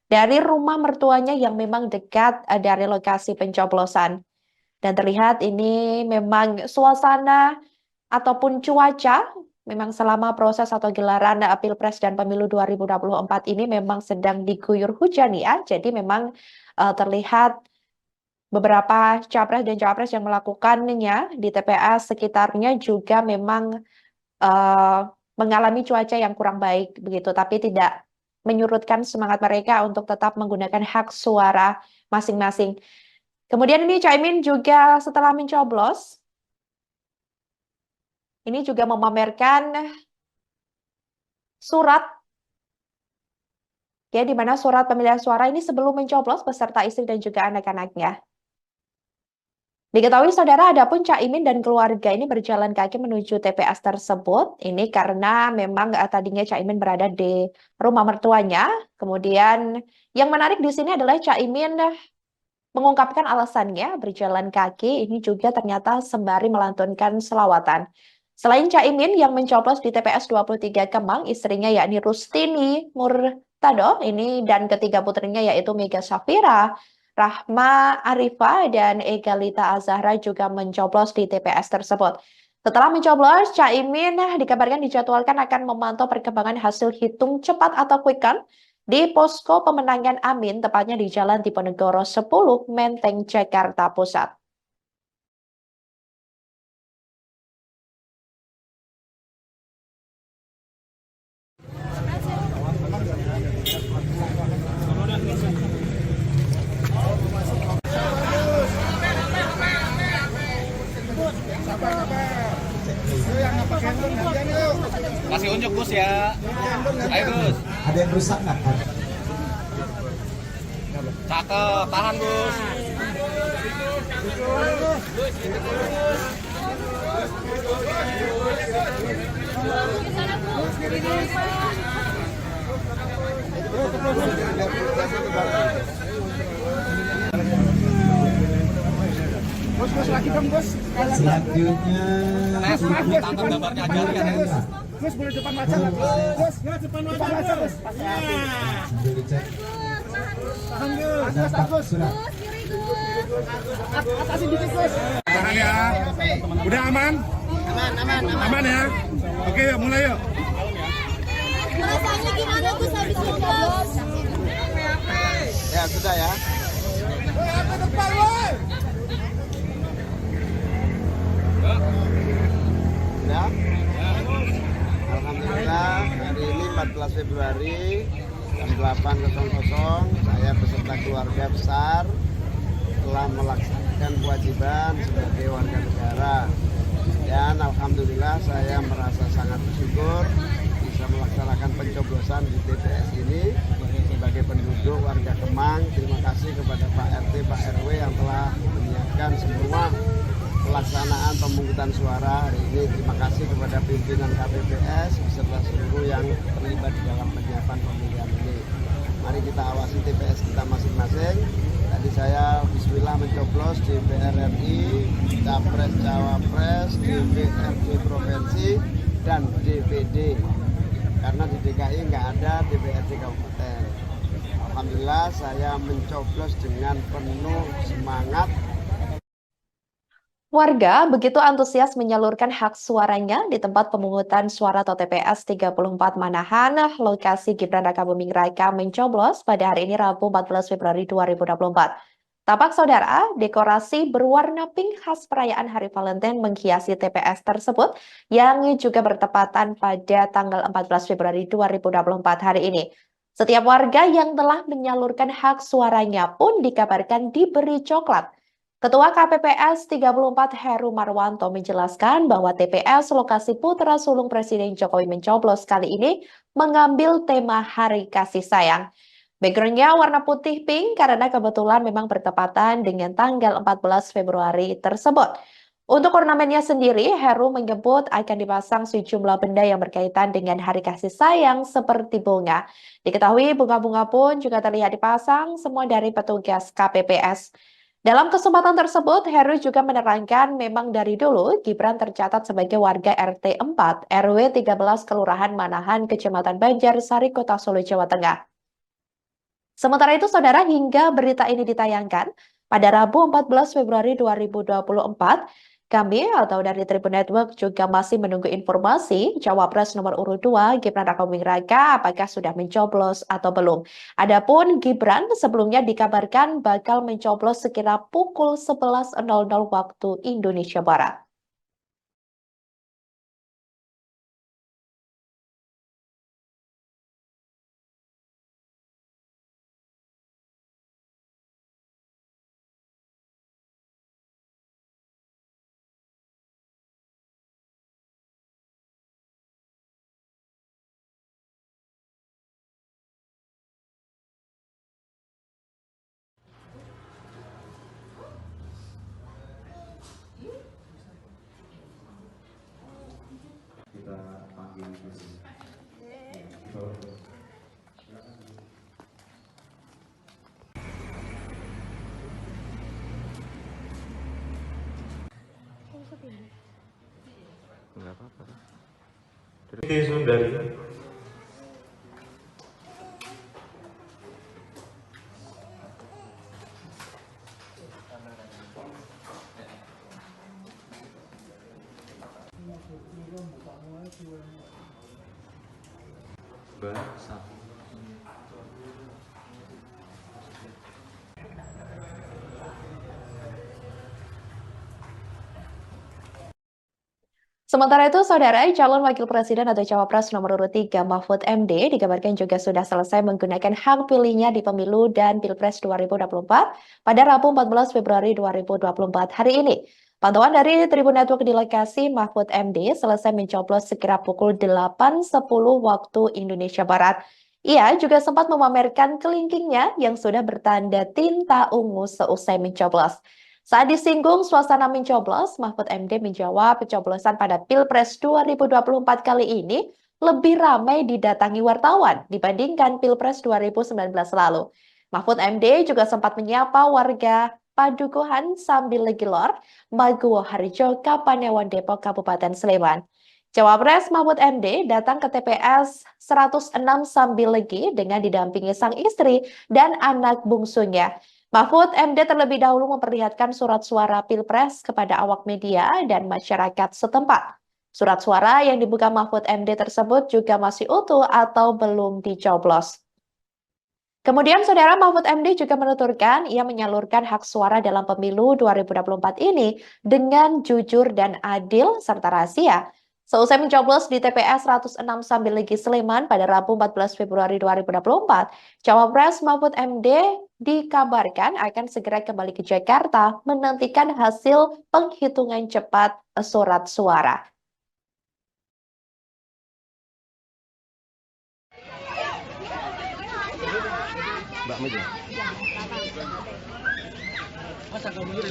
[SPEAKER 1] dari rumah mertuanya yang memang dekat dari lokasi pencoblosan. Dan terlihat ini memang suasana ataupun cuaca memang selama proses atau gelaran Pilpres dan Pemilu 2024 ini memang sedang diguyur hujan ya. Jadi memang terlihat beberapa capres dan cawapres yang melakukannya di TPS sekitarnya juga memang mengalami cuaca yang kurang baik begitu, tapi tidak menyurutkan semangat mereka untuk tetap menggunakan hak suara masing-masing. Kemudian ini Caimin juga setelah mencoblos, ini juga memamerkan surat, ya, di mana surat pemilihan suara ini sebelum mencoblos beserta istri dan juga anak-anaknya. Diketahui Saudara, adapun Caimin dan keluarga ini berjalan kaki menuju TPS tersebut. Ini karena memang tadinya Caimin berada di rumah mertuanya. Kemudian yang menarik di sini adalah Caimin mengungkapkan alasannya berjalan kaki ini juga ternyata sembari melantunkan selawatan. Selain Caimin yang mencoblos di TPS 23 Kemang, istrinya yakni Rustini Murtado ini dan ketiga putrinya yaitu Mega Safira, Rahma Arifah, dan Egalita Azahra juga mencoblos di TPS tersebut. Setelah mencoblos, Caimin dikabarkan dijadwalkan akan memantau perkembangan hasil hitung cepat atau quick count di posko pemenangan Amin, tepatnya di Jalan Diponegoro 10, Menteng, Jakarta Pusat.
[SPEAKER 3] Kasih unjuk Gus ya. Ayo Gus.
[SPEAKER 10] Ada yang rusak nggak kan?
[SPEAKER 3] Cakep, tahan Gus.
[SPEAKER 2] Gus lagi dong, Bos.
[SPEAKER 7] Selanjutnya
[SPEAKER 2] Bos, boleh depan wajah nggak, Bos? Ya, depan wajah, Bos.
[SPEAKER 7] sambil dicek.
[SPEAKER 2] Ada Bos. Atasin dikit, Bos. Tahan ya. Udah aman? Aman ya? Oke, yuk, mulai yuk.
[SPEAKER 10] Rasanya gimana Gus habis nyoblos?
[SPEAKER 6] Ya sudah ya. Ya. Alhamdulillah hari ini 14 Februari jam 8.00 saya beserta keluarga besar telah melaksanakan kewajiban sebagai warga negara. Dan alhamdulillah saya merasa sangat bersyukur bisa melaksanakan pencoblosan di TPS ini sebagai penduduk warga Kemang. Terima kasih kepada Pak RT, Pak RW yang telah menyiapkan semua pelaksanaan pemungutan suara hari ini. Terima kasih kepada pimpinan KPPS beserta seluruh yang terlibat di dalam penyiapan pemilihan ini. Mari kita awasi TPS kita masing-masing. Tadi saya bismillah mencoblos DPR RI, Capres Cawapres, DPRD Provinsi, dan DPD. Karena di DKI nggak ada DPRD Kabupaten. Alhamdulillah saya mencoblos dengan penuh semangat.
[SPEAKER 1] Warga begitu antusias menyalurkan hak suaranya di tempat pemungutan suara atau TPS 34 Manahan, lokasi Gibran Rakabuming Raka mencoblos pada hari ini Rabu 14 Februari 2024. Tampak saudara, dekorasi berwarna pink khas perayaan Hari Valentine menghiasi TPS tersebut yang juga bertepatan pada tanggal 14 Februari 2024 hari ini. Setiap warga yang telah menyalurkan hak suaranya pun dikabarkan diberi coklat. Ketua KPPS 34 Heru Marwanto menjelaskan bahwa TPS lokasi putra sulung Presiden Jokowi mencoblos kali ini mengambil tema Hari Kasih Sayang. Backgroundnya warna putih pink karena kebetulan memang bertepatan dengan tanggal 14 Februari tersebut. Untuk ornamennya sendiri, Heru menyebut akan dipasang sejumlah benda yang berkaitan dengan Hari Kasih Sayang seperti bunga. Diketahui bunga-bunga pun juga terlihat dipasang semua dari petugas KPPS. Dalam kesempatan tersebut, Heru juga menerangkan memang dari dulu Gibran tercatat sebagai warga RT 4 RW 13 Kelurahan Manahan, Kecamatan Banjarsari, Kota Solo, Jawa Tengah. Sementara itu, saudara, hingga berita ini ditayangkan pada Rabu 14 Februari 2024, kami atau dari Tribun Network juga masih menunggu informasi Cawapres nomor urut 2 Gibran Rakabuming Raka apakah sudah mencoblos atau belum. Adapun Gibran sebelumnya dikabarkan bakal mencoblos sekira pukul 11.00 waktu Indonesia Barat.
[SPEAKER 9] Kita panggil
[SPEAKER 6] Enggak apa-apa.
[SPEAKER 2] Sundari.
[SPEAKER 1] Sementara itu, saudara, calon wakil presiden atau cawapres nomor urut 3 Mahfud MD dikabarkan juga sudah selesai menggunakan hak pilihnya di pemilu dan Pilpres 2024 pada Rabu 14 Februari 2024 hari ini. Pantauan dari Tribun Network di lokasi Mahfud MD selesai mencoblos sekira pukul 8.10 waktu Indonesia Barat. Ia juga sempat memamerkan kelingkingnya yang sudah bertanda tinta ungu seusai mencoblos. Saat disinggung suasana mencoblos, Mahfud MD menjawab pencoblosan pada Pilpres 2024 kali ini lebih ramai didatangi wartawan dibandingkan Pilpres 2019 lalu. Mahfud MD juga sempat menyapa warga Padukuhan sambil Legilor, Maguwo Harjo, Kapanewon Depok, Kabupaten Sleman. Cawapres Mahfud MD datang ke TPS 106 sambil Legi dengan didampingi sang istri dan anak bungsunya. Mahfud MD terlebih dahulu memperlihatkan surat suara Pilpres kepada awak media dan masyarakat setempat. Surat suara yang dibuka Mahfud MD tersebut juga masih utuh atau belum dicoblos. Kemudian Saudara Mahfud MD juga menuturkan ia menyalurkan hak suara dalam pemilu 2024 ini dengan jujur dan adil serta rahasia. Seusai mencoblos di TPS 106 Sambil Legi Sleman pada Rabu 14 Februari 2024, Cawapres Mahfud MD dikabarkan akan segera kembali ke Jakarta menantikan hasil penghitungan cepat surat suara.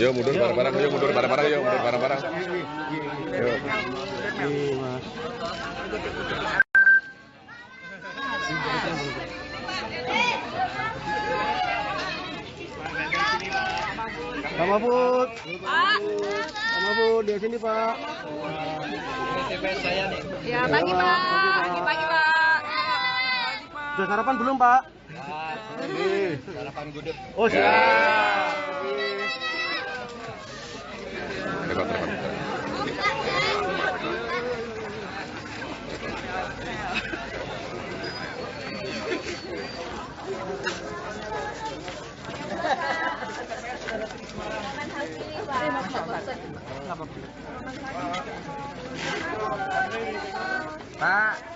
[SPEAKER 2] Yuk mundur bareng-bareng, yuk mundur bareng-bareng, yuk mundur bareng-bareng. Yuk.
[SPEAKER 6] Pak Mahfud. Pak Mahfud di sini Pak.
[SPEAKER 8] Ya, pagi Pak. Pagi Pak.
[SPEAKER 6] Sudah sarapan belum Pak?
[SPEAKER 2] Sarapan gudeg.
[SPEAKER 6] Oh siap.
[SPEAKER 5] Pak.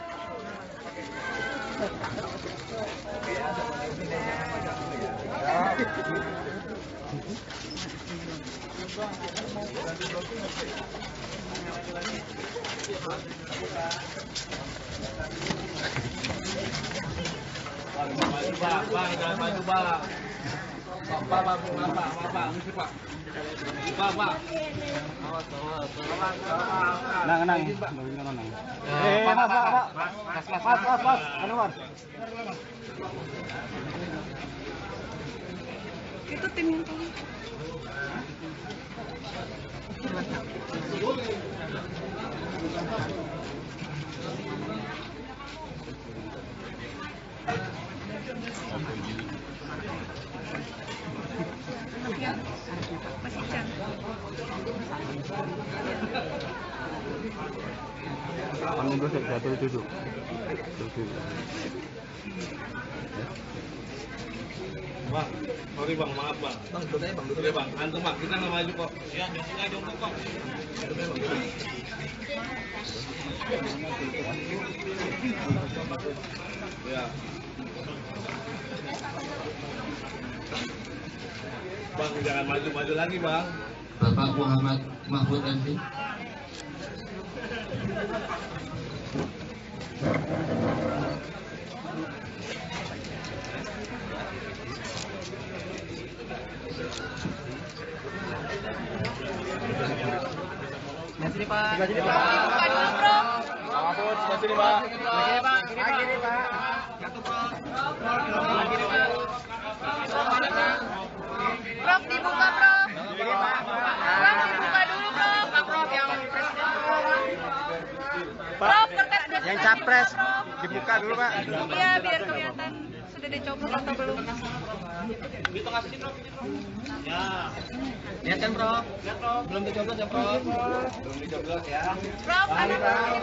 [SPEAKER 8] Itu tim yang tadi.
[SPEAKER 2] Bang, sorry bang, maaf bang. Bang, duduk aja bang, duduk ya bang. Antum bang, kita nggak maju kok. Ya, jongkok kok. Ya. Bang, jangan maju-maju lagi bang.
[SPEAKER 11] Bapak Muhammad Mahfud MD.
[SPEAKER 5] Sini Pak.
[SPEAKER 6] Sini Pak.
[SPEAKER 5] Mahfud, sini Pak. Lagi Pak. Lagi Pak. Jatuh Prof. Lagi Pak.
[SPEAKER 8] Prof, dibuka Prof.
[SPEAKER 5] Lagi Pak.
[SPEAKER 8] Prof, dibuka dulu Prof.
[SPEAKER 5] Prof yang presiden.
[SPEAKER 8] Prof, kertas
[SPEAKER 6] Yang capres dibuka dulu Pak.
[SPEAKER 8] Iya, biar kelihatan sudah dicoblos atau belum.
[SPEAKER 5] Di tengah sini Prof. Ya. Lihat kan Prof? Lihat Prof. Belum dicoblos ya Prof? Belum dicoblos ya.
[SPEAKER 8] Prof, ada Prof.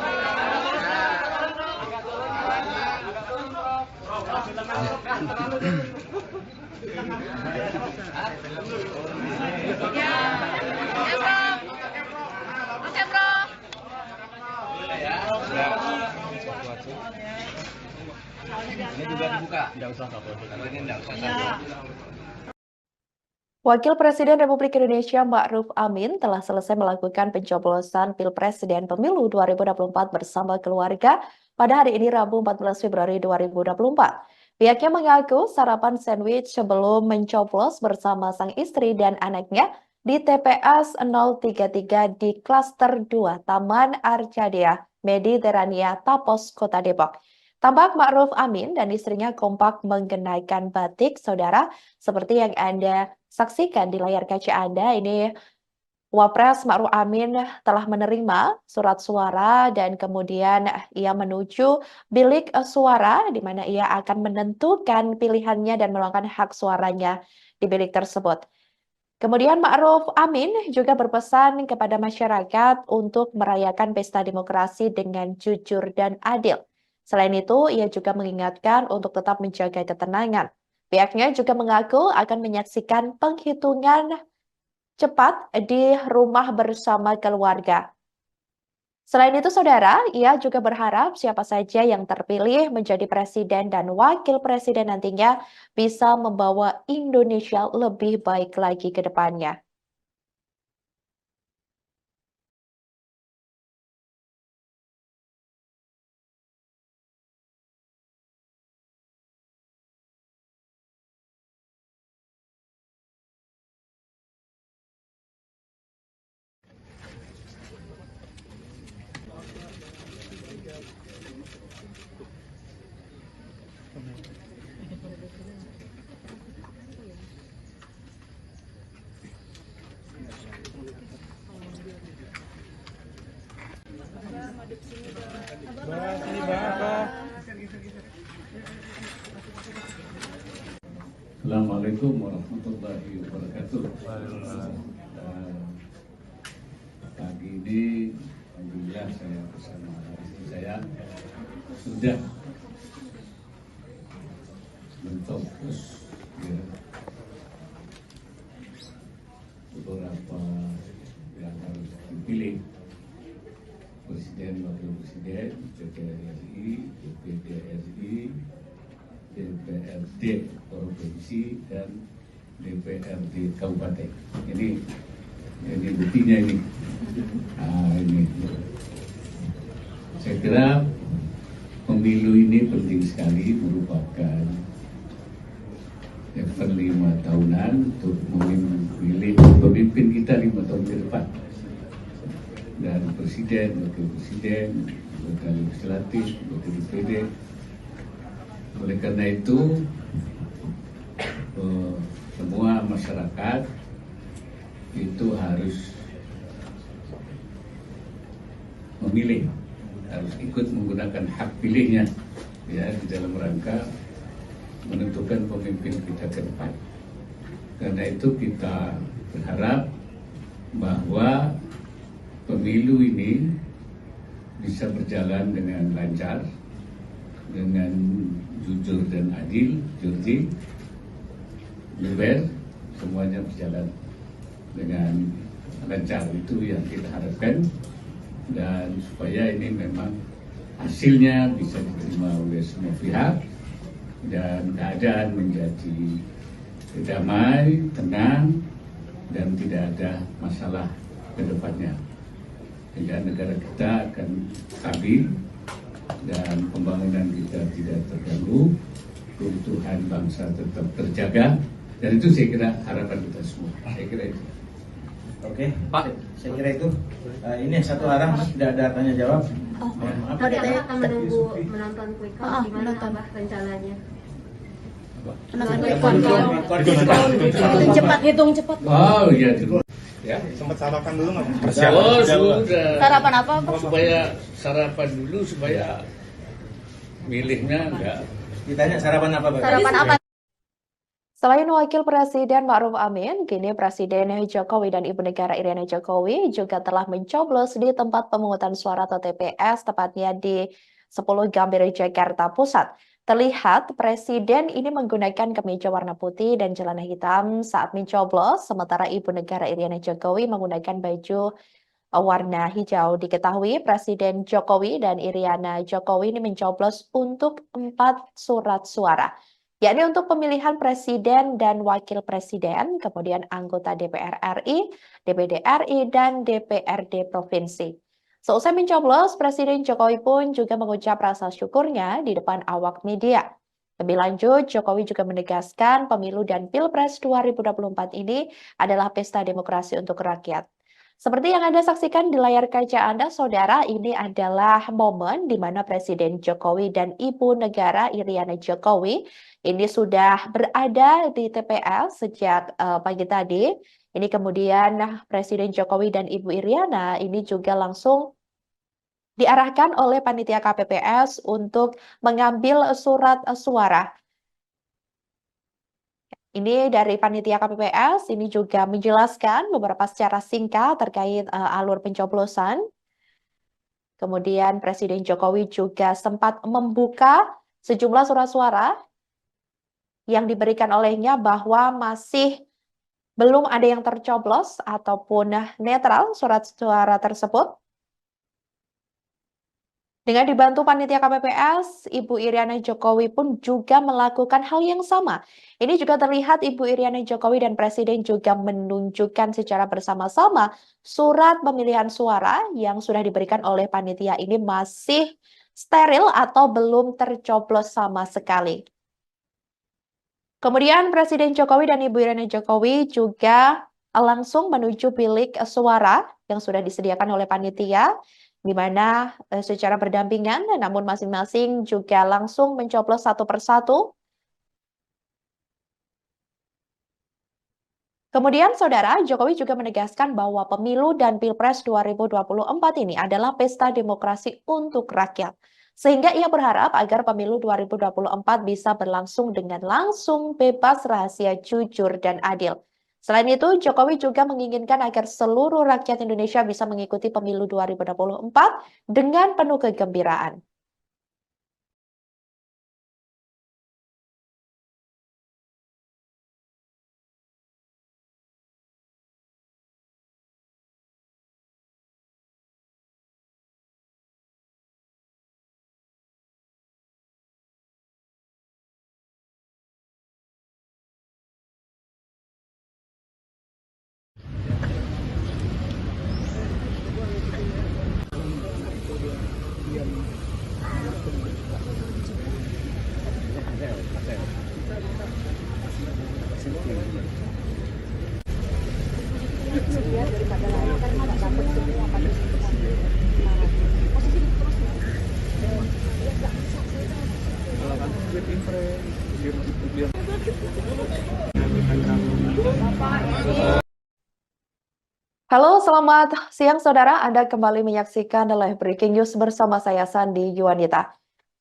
[SPEAKER 8] Ya. Ya Prof. Oke Prof.
[SPEAKER 5] Ini juga dibuka. Enggak usah Prof. Kalau ini enggak usah saja.
[SPEAKER 1] Wakil Presiden Republik Indonesia Ma'ruf Amin telah selesai melakukan pencoblosan Pilpres dan Pemilu 2024 bersama keluarga pada hari ini Rabu 14 Februari 2024. Pihaknya mengaku sarapan sandwich sebelum mencoblos bersama sang istri dan anaknya di TPS 033 di Klaster 2 Taman Arcadia, Mediterania, Tapos, Kota Depok. Tampak Ma'ruf Amin dan istrinya kompak mengenakan batik, saudara, seperti yang Anda saksikan di layar kaca Anda. Ini Wapres Ma'ruf Amin telah menerima surat suara dan kemudian ia menuju bilik suara di mana ia akan menentukan pilihannya dan meluangkan hak suaranya di bilik tersebut. Kemudian Ma'ruf Amin juga berpesan kepada masyarakat untuk merayakan pesta demokrasi dengan jujur dan adil. Selain itu, ia juga mengingatkan untuk tetap menjaga ketenangan. Pihaknya juga mengaku akan menyaksikan penghitungan cepat di rumah bersama keluarga. Selain itu, saudara, ia juga berharap siapa saja yang terpilih menjadi presiden dan wakil presiden nantinya bisa membawa Indonesia lebih baik lagi ke depannya.
[SPEAKER 12] Assalamualaikum warahmatullahi wabarakatuh. Pagi ini, alhamdulillah saya bersama istri saya sudah mencoblos beberapa yang harus dipilih: Presiden, Wakil Presiden, DPR RI, DPD RI, DPRD Provinsi, dan DPRD Kabupaten. Ini buktinya ini. Ini. Saya kira pemilu ini penting sekali, merupakan event 5 tahunan untuk memilih pemimpin kita 5 tahun ke depan. Dan presiden, wakil presiden, anggota legislatif, anggota DPD. Oleh karena itu, semua masyarakat itu harus memilih, harus ikut menggunakan hak pilihnya, ya, di dalam rangka menentukan pemimpin kita ke depan. Karena itu kita berharap bahwa pemilu ini bisa berjalan dengan lancar, dengan jujur dan adil, jurdil, luber, semuanya berjalan dengan lancar. Itu yang kita harapkan, dan supaya ini memang hasilnya bisa diterima oleh semua pihak dan keadaan menjadi damai, tenang, dan tidak ada masalah ke depannya. Sehingga negara kita akan stabil dan pembangunan kita tidak terganggu, keutuhan bangsa tetap terjaga, dan itu saya kira harapan kita semua. Saya kira itu.
[SPEAKER 13] Oke, Pak, saya kira itu. Ini satu arah, Mas, tidak ada tanya jawab.
[SPEAKER 10] Tadi Abah akan menunggu menonton quick count, gimana Abah rencananya? Hitung cepat.
[SPEAKER 12] Oh iya, ya.
[SPEAKER 2] Sempat sarapan dulu nggak?
[SPEAKER 12] Oh, sudah.
[SPEAKER 10] Sarapan apa?
[SPEAKER 12] Supaya sarapan dulu, supaya milihnya enggak.
[SPEAKER 13] Ditanya sarapan apa, Pak?
[SPEAKER 10] Sarapan apa?
[SPEAKER 1] Selain Wakil Presiden Ma'ruf Amin, kini Presiden Jokowi dan Ibu Negara Iriana Jokowi juga telah mencoblos di tempat pemungutan suara atau TPS, tepatnya di 10 Gambir, Jakarta Pusat. Terlihat Presiden ini menggunakan kemeja warna putih dan celana hitam saat mencoblos, sementara Ibu Negara Iriana Jokowi menggunakan baju warna hijau. Diketahui Presiden Jokowi dan Iriana Jokowi ini mencoblos untuk 4 surat suara, yakni untuk pemilihan presiden dan wakil presiden, kemudian anggota DPR RI, DPD RI, dan DPRD Provinsi. Seusai mencoblos, Presiden Jokowi pun juga mengucap rasa syukurnya di depan awak media. Lebih lanjut, Jokowi juga menegaskan pemilu dan Pilpres 2024 ini adalah pesta demokrasi untuk rakyat. Seperti yang Anda saksikan di layar kaca Anda, Saudara, ini adalah momen di mana Presiden Jokowi dan Ibu Negara Iriana Jokowi ini sudah berada di TPS sejak pagi tadi. Ini kemudian Presiden Jokowi dan Ibu Iriana ini juga langsung diarahkan oleh panitia KPPS untuk mengambil surat suara. Ini dari panitia KPPS, ini juga menjelaskan beberapa secara singkat terkait alur pencoblosan. Kemudian Presiden Jokowi juga sempat membuka sejumlah surat suara yang diberikan olehnya bahwa masih belum ada yang tercoblos ataupun netral surat suara tersebut. Dengan dibantu panitia KPPS, Ibu Iriana Jokowi pun juga melakukan hal yang sama. Ini juga terlihat Ibu Iriana Jokowi dan Presiden juga menunjukkan secara bersama-sama surat pemilihan suara yang sudah diberikan oleh panitia ini masih steril atau belum tercoblos sama sekali. Kemudian Presiden Jokowi dan Ibu Iriana Jokowi juga langsung menuju bilik suara yang sudah disediakan oleh panitia, di mana secara berdampingan, namun masing-masing juga langsung mencoblos satu persatu. Kemudian, Saudara, Jokowi juga menegaskan bahwa pemilu dan Pilpres 2024 ini adalah pesta demokrasi untuk rakyat. Sehingga ia berharap agar pemilu 2024 bisa berlangsung dengan langsung, bebas, rahasia, jujur, dan adil. Selain itu, Jokowi juga menginginkan agar seluruh rakyat Indonesia bisa mengikuti pemilu 2024 dengan penuh kegembiraan. Halo, selamat siang Saudara. Anda kembali menyaksikan live breaking news bersama saya Sandi Yuwanita.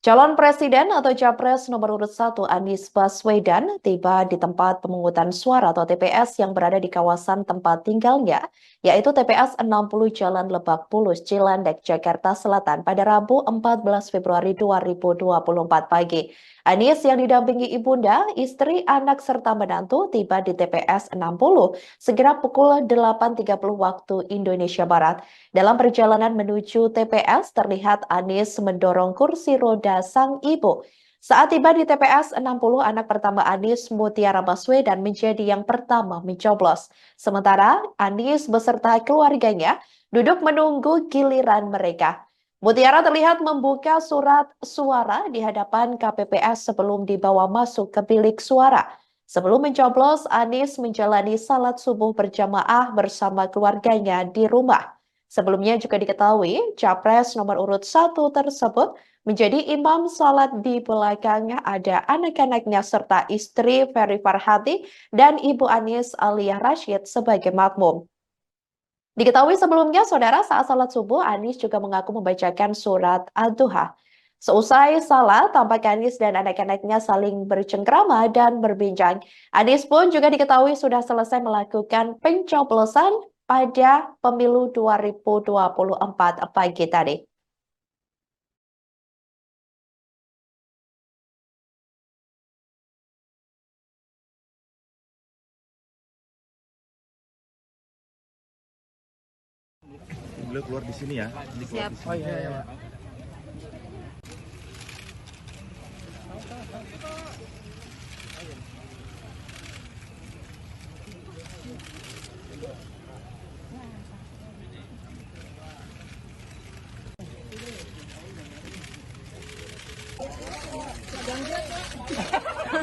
[SPEAKER 1] Calon Presiden atau Capres nomor urut 1 Anies Baswedan tiba di tempat pemungutan suara atau TPS yang berada di kawasan tempat tinggalnya, yaitu TPS 60 Jalan Lebak Bulus, Cilandak, Jakarta Selatan pada Rabu 14 Februari 2024 pagi. Anies yang didampingi ibunda, istri, anak, serta menantu tiba di TPS 60 segera pukul 8.30 waktu Indonesia Barat. Dalam perjalanan menuju TPS, terlihat Anies mendorong kursi roda sang ibu. Saat tiba di TPS 60, anak pertama Anies, Mutiara Baswedan, menjadi yang pertama mencoblos. Sementara Anies beserta keluarganya duduk menunggu giliran mereka. Mutiara terlihat membuka surat suara di hadapan KPPS sebelum dibawa masuk ke bilik suara. Sebelum mencoblos, Anies menjalani salat subuh berjamaah bersama keluarganya di rumah. Sebelumnya juga diketahui, Capres nomor urut 1 tersebut menjadi imam salat di belakangnya ada anak-anaknya serta istri Ferry Farhati dan Ibu Anies Aliyah Rashid sebagai makmum. Diketahui sebelumnya, Saudara, saat salat subuh, Anies juga mengaku membacakan surat Ad-Duha. Seusai salat, tampak Anies dan anak-anaknya saling bercengkrama dan berbincang. Anies pun juga diketahui sudah selesai melakukan pencoblosan pada pemilu 2024 pagi tadi.
[SPEAKER 2] Beliau keluar di sini ya. Ini keluar di sini.
[SPEAKER 3] Oh iya.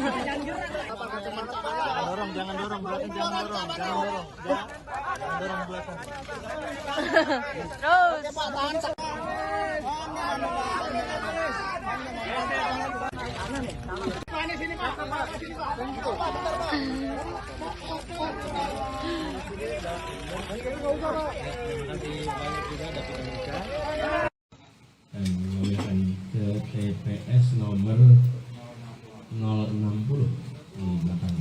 [SPEAKER 6] Jangan dorong, jangan dorong, jangan dorong.
[SPEAKER 4] dan mengambilkan ke TPS nomor 060 di belakang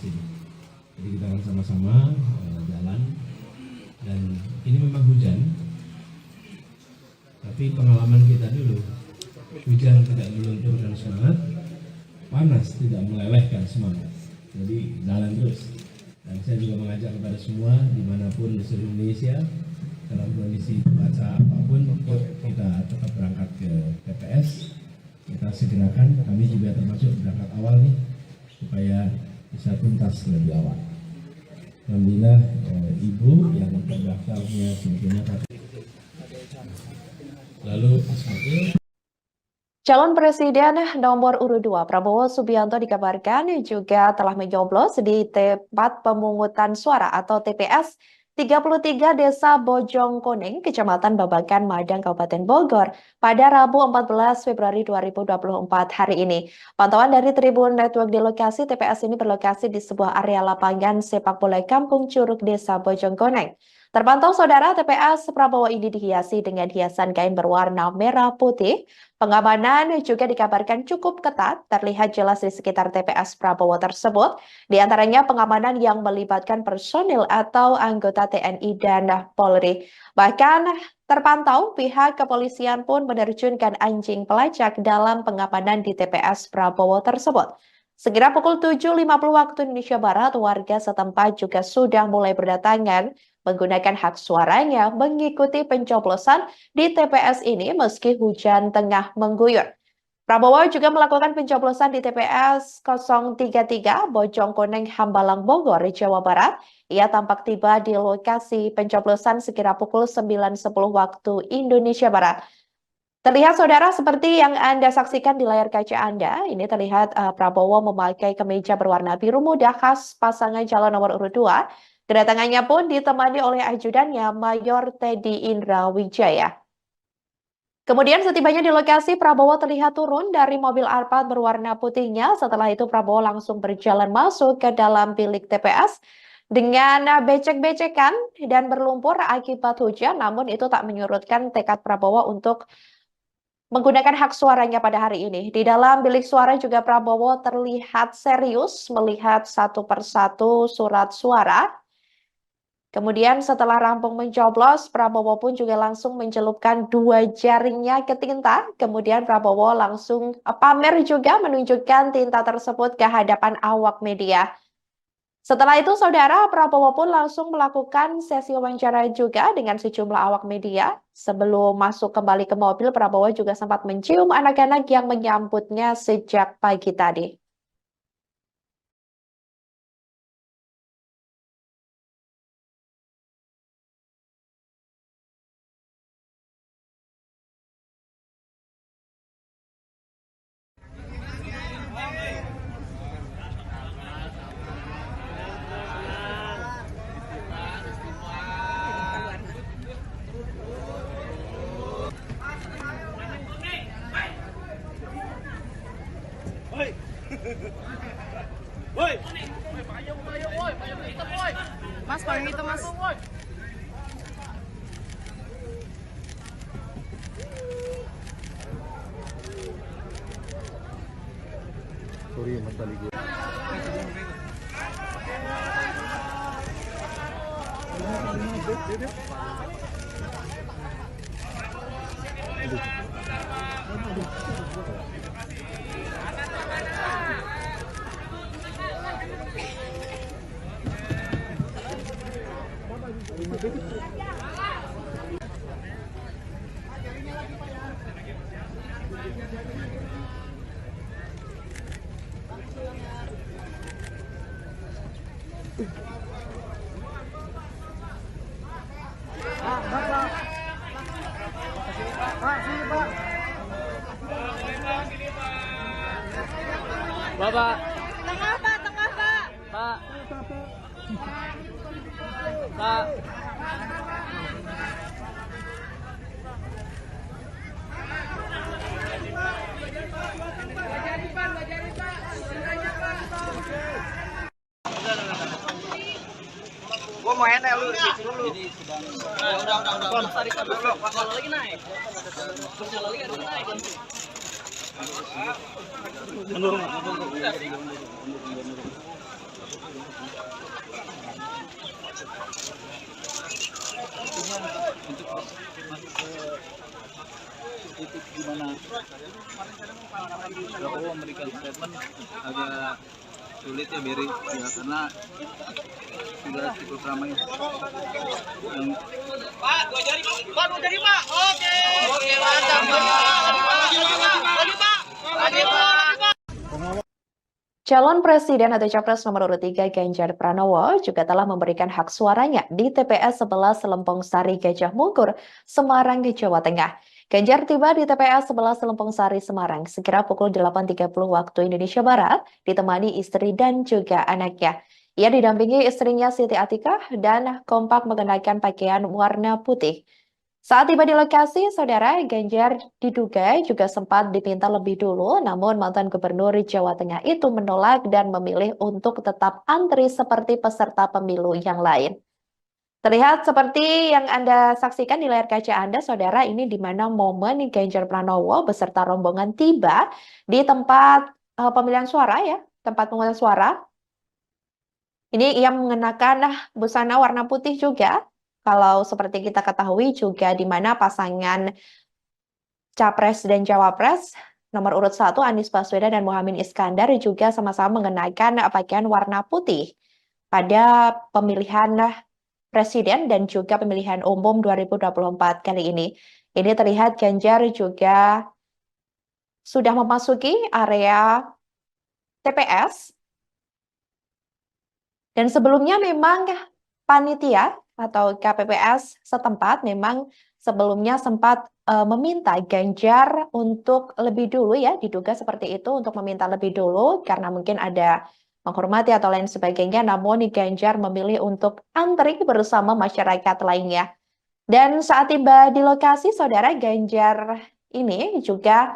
[SPEAKER 4] sini. Jadi kita akan sama-sama jalan, dan ini memang hujan, tapi pengalaman kita dulu, hujan tidak melunturkan semangat, panas tidak melelehkan semangat. Jadi jalan terus. Dan saya juga mengajak kepada semua dimanapun di seluruh Indonesia, dalam kondisi cuaca apapun, kita tetap berangkat ke TPS. Kita segerakan, kami juga termasuk berangkat awal nih, supaya bisa tuntas lebih awal. Alhamdulillah ibu yang terdaftarnya sebetulnya lalu Asmaul.
[SPEAKER 1] Calon Presiden nomor urut 2 Prabowo Subianto dikabarkan juga telah mencoblos di tempat pemungutan suara atau TPS 33 Desa Bojongkoneng, Kecamatan Babakan, Madang, Kabupaten Bogor pada Rabu 14 Februari 2024 hari ini. Pantauan dari Tribun Network di lokasi TPS ini berlokasi di sebuah area lapangan sepak bola Kampung Curug Desa Bojongkoneng. Terpantau saudara, TPS Prabowo ini dihiasi dengan hiasan kain berwarna merah putih. Pengamanan juga dikabarkan cukup ketat, terlihat jelas di sekitar TPS Prabowo tersebut. Di antaranya pengamanan yang melibatkan personil atau anggota TNI dan Polri. Bahkan terpantau pihak kepolisian pun menerjunkan anjing pelacak dalam pengamanan di TPS Prabowo tersebut. Segera pukul 7.50 waktu Indonesia Barat, warga setempat juga sudah mulai berdatangan menggunakan hak suaranya mengikuti pencoblosan di TPS ini meski hujan tengah mengguyur. Prabowo juga melakukan pencoblosan di TPS 033 Bojongkoneng, Hambalang, Bogor, Jawa Barat. Ia tampak tiba di lokasi pencoblosan sekira pukul 9.10 waktu Indonesia Barat. Terlihat saudara seperti yang Anda saksikan di layar kaca Anda, ini terlihat Prabowo memakai kemeja berwarna biru muda khas pasangan calon nomor urut 2. Kedatangannya pun ditemani oleh ajudannya Mayor Teddy Indra Wijaya. Kemudian setibanya di lokasi, Prabowo terlihat turun dari mobil Alphard berwarna putihnya. Setelah itu Prabowo langsung berjalan masuk ke dalam bilik TPS dengan becek-becekan dan berlumpur akibat hujan. Namun itu tak menyurutkan tekad Prabowo untuk menggunakan hak suaranya pada hari ini. Di dalam bilik suara juga Prabowo terlihat serius melihat satu persatu surat suara. Kemudian setelah rampung mencoblos, Prabowo pun juga langsung mencelupkan 2 jarinya ke tinta. Kemudian Prabowo langsung pamer juga menunjukkan tinta tersebut ke hadapan awak media. Setelah itu, saudara, Prabowo pun langsung melakukan sesi wawancara juga dengan sejumlah awak media. Sebelum masuk kembali ke mobil, Prabowo juga sempat mencium anak-anak yang menyambutnya sejak pagi tadi.
[SPEAKER 5] Mas, payung itu, Mas.
[SPEAKER 2] Sorry, Mas tadi gue.
[SPEAKER 5] Bapak. Tengah, Pak. Tengah, Pak.
[SPEAKER 3] Pak. Pak.
[SPEAKER 5] Gua mau enak lu dulu.
[SPEAKER 3] Udah. Tarik dulu. Kalau lagi naik. Berjalan lagi harus naik. Mundur.
[SPEAKER 14] Titik di mana Prabowo memberikan statement agak sulit ya Beri ya, karena sudah cukup ramai yang
[SPEAKER 5] Pak, 2 jari Pak. Pak, 2 jari Pak. Oke. Oke, mantap Pak. Lagi Pak. Lagi Pak.
[SPEAKER 1] Calon Presiden atau Capres nomor urut 3 Ganjar Pranowo juga telah memberikan hak suaranya di TPS 11 Lempong Sari Gajah Mungkur, Semarang, Jawa Tengah. Ganjar tiba di TPS 11 Lempong Sari, Semarang sekira pukul 8.30 waktu Indonesia Barat, ditemani istri dan juga anaknya. Ia didampingi istrinya Siti Atikah dan kompak mengenakan pakaian warna putih. Saat tiba di lokasi, Saudara, Ganjar diduga juga sempat diminta lebih dulu, namun mantan Gubernur Jawa Tengah itu menolak dan memilih untuk tetap antri seperti peserta pemilu yang lain. Terlihat seperti yang Anda saksikan di layar kaca Anda, Saudara, ini di mana momen Ganjar Pranowo beserta rombongan tiba di tempat pemilihan suara ya, tempat pemungutan suara. Ini ia mengenakan busana warna putih juga. Kalau seperti kita ketahui juga di mana pasangan Capres dan Cawapres nomor urut 1 Anies Baswedan dan Muhaimin Iskandar juga sama-sama mengenakan pakaian warna putih pada pemilihan Presiden dan juga pemilihan umum 2024 kali ini. Ini terlihat Ganjar juga sudah memasuki area TPS. Dan sebelumnya memang panitia atau KPPS setempat memang sebelumnya sempat meminta Ganjar untuk lebih dulu ya, diduga seperti itu untuk meminta lebih dulu karena mungkin ada menghormati atau lain sebagainya, namun Ganjar memilih untuk antri bersama masyarakat lainnya. Dan saat tiba di lokasi, Saudara, Ganjar ini juga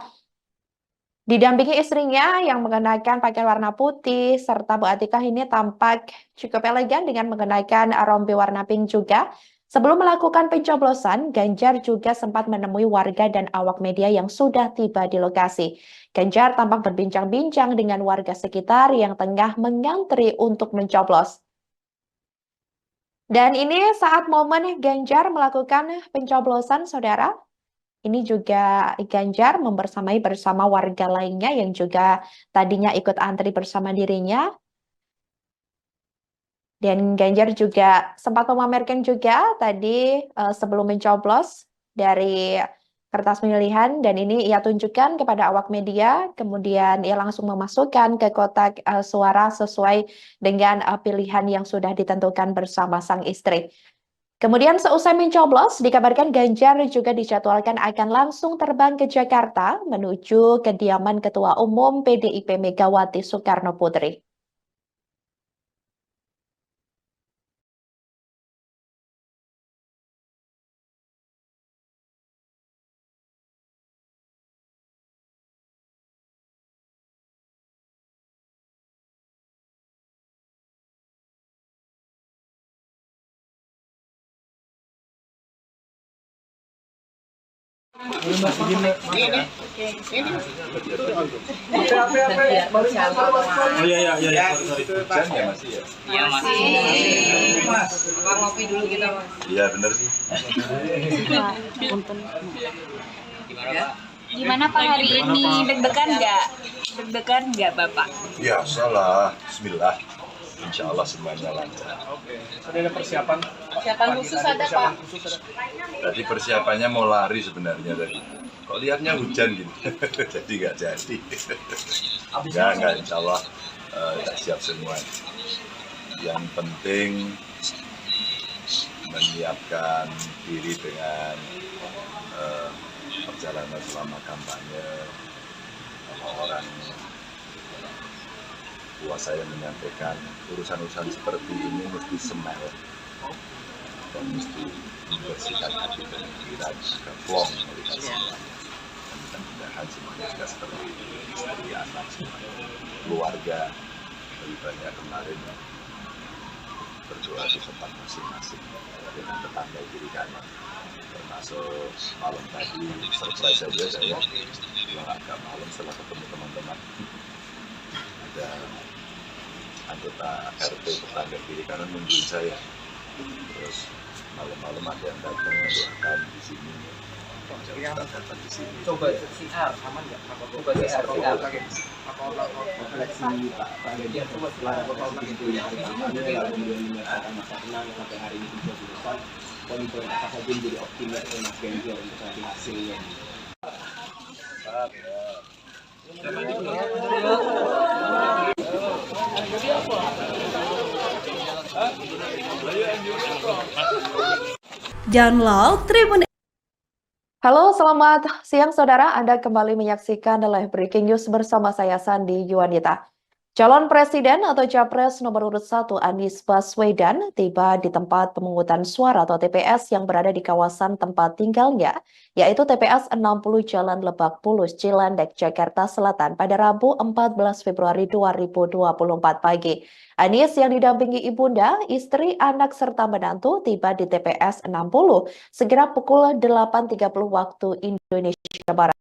[SPEAKER 1] didampingi istrinya yang mengenakan pakaian warna putih, serta Bu Atikah ini tampak cukup elegan dengan mengenakan rompi warna pink juga. Sebelum melakukan pencoblosan, Ganjar juga sempat menemui warga dan awak media yang sudah tiba di lokasi. Ganjar tampak berbincang-bincang dengan warga sekitar yang tengah mengantri untuk mencoblos. Dan ini saat momen Ganjar melakukan pencoblosan, Saudara. Ini juga Ganjar membersamai bersama warga lainnya yang juga tadinya ikut antri bersama dirinya. Dan Ganjar juga sempat memamerkan juga tadi sebelum mencoblos dari kertas pemilihan, dan ini ia tunjukkan kepada awak media, kemudian ia langsung memasukkan ke kotak suara sesuai dengan pilihan yang sudah ditentukan bersama sang istri. Kemudian seusai mencoblos, dikabarkan Ganjar juga dijadwalkan akan langsung terbang ke Jakarta menuju kediaman Ketua Umum PDIP Megawati Soekarno Putri.
[SPEAKER 14] Oh iya.
[SPEAKER 8] Iya masih. Mas, Bang ngopi dulu kita, Mas.
[SPEAKER 7] Iya bener sih.
[SPEAKER 8] Gimana Pak hari ini? Deg-degan nggak? Deg-degan nggak Bapak?
[SPEAKER 7] Biasalah, bismillah. Insya Allah semuanya lancar.
[SPEAKER 14] Oke. Ada persiapan?
[SPEAKER 8] Persiapan khusus ada Pak?
[SPEAKER 7] Tadi persiapannya mau lari sebenarnya tadi. Kok lihatnya hujan gitu, jadi nggak jadi. Nggak, insya Allah siap semua. Yang penting menyiapkan diri dengan perjalanan selama kampanye. Orang tua saya menyampaikan urusan-urusan seperti ini mesti smile. dan mesti membersihkan hati dan pikiran ke plong melihat semua. Dan mudah-mudahan semuanya juga seperti istri, anak, keluarga. Lebih banyak kemarin berdoa di tempat masing-masing dengan tetangga kiri kanan. Termasuk malam tadi surprise saja saya pulang agak malam setelah ketemu teman-teman. Ada anggota RT tetangga kiri kanan nungguin saya. Terus malam-malam ada yang datang mendoakan di sini. Datang di sini.
[SPEAKER 9] Coba CR aman nggak? Coba CR koleksi Pak Ganjar coba setelah koleksi pintu yang pertama lalu menyatakan masa tenang sampai hari ini bisa selesai. Poin-poin apa saja yang jadi optimis Mas Ganjar untuk nanti hasilnya?
[SPEAKER 15] Download Tribun.
[SPEAKER 1] Halo, selamat siang saudara. Anda kembali menyaksikan live breaking news bersama saya Sandi Yuwanita. Calon Presiden atau Capres nomor urut 1 Anies Baswedan tiba di tempat pemungutan suara atau TPS yang berada di kawasan tempat tinggalnya, yaitu TPS 60 Jalan Lebak Bulus, Cilandak, Jakarta Selatan pada Rabu 14 Februari 2024 pagi. Anies yang didampingi ibunda, istri, anak, serta menantu tiba di TPS 60 segera pukul 8.30 waktu Indonesia Barat.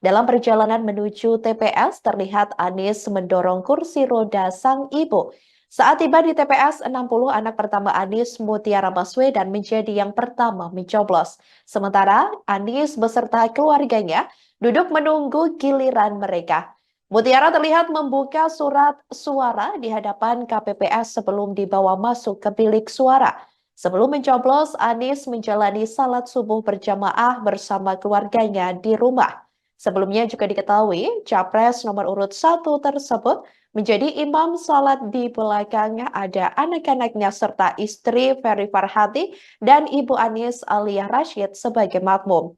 [SPEAKER 1] Dalam perjalanan menuju TPS, terlihat Anies mendorong kursi roda sang ibu. Saat tiba di TPS 60, anak pertama Anies, Mutiara Baswedan, menjadi yang pertama mencoblos. Sementara Anies beserta keluarganya duduk menunggu giliran mereka. Mutiara terlihat membuka surat suara di hadapan KPPS sebelum dibawa masuk ke bilik suara. Sebelum mencoblos, Anies menjalani salat subuh berjamaah bersama keluarganya di rumah. Sebelumnya juga diketahui, Capres nomor urut 1 tersebut menjadi imam salat di belakangnya ada anak-anaknya serta istri Ferry Farhati dan ibu Anies Aliyah Rashid sebagai makmum.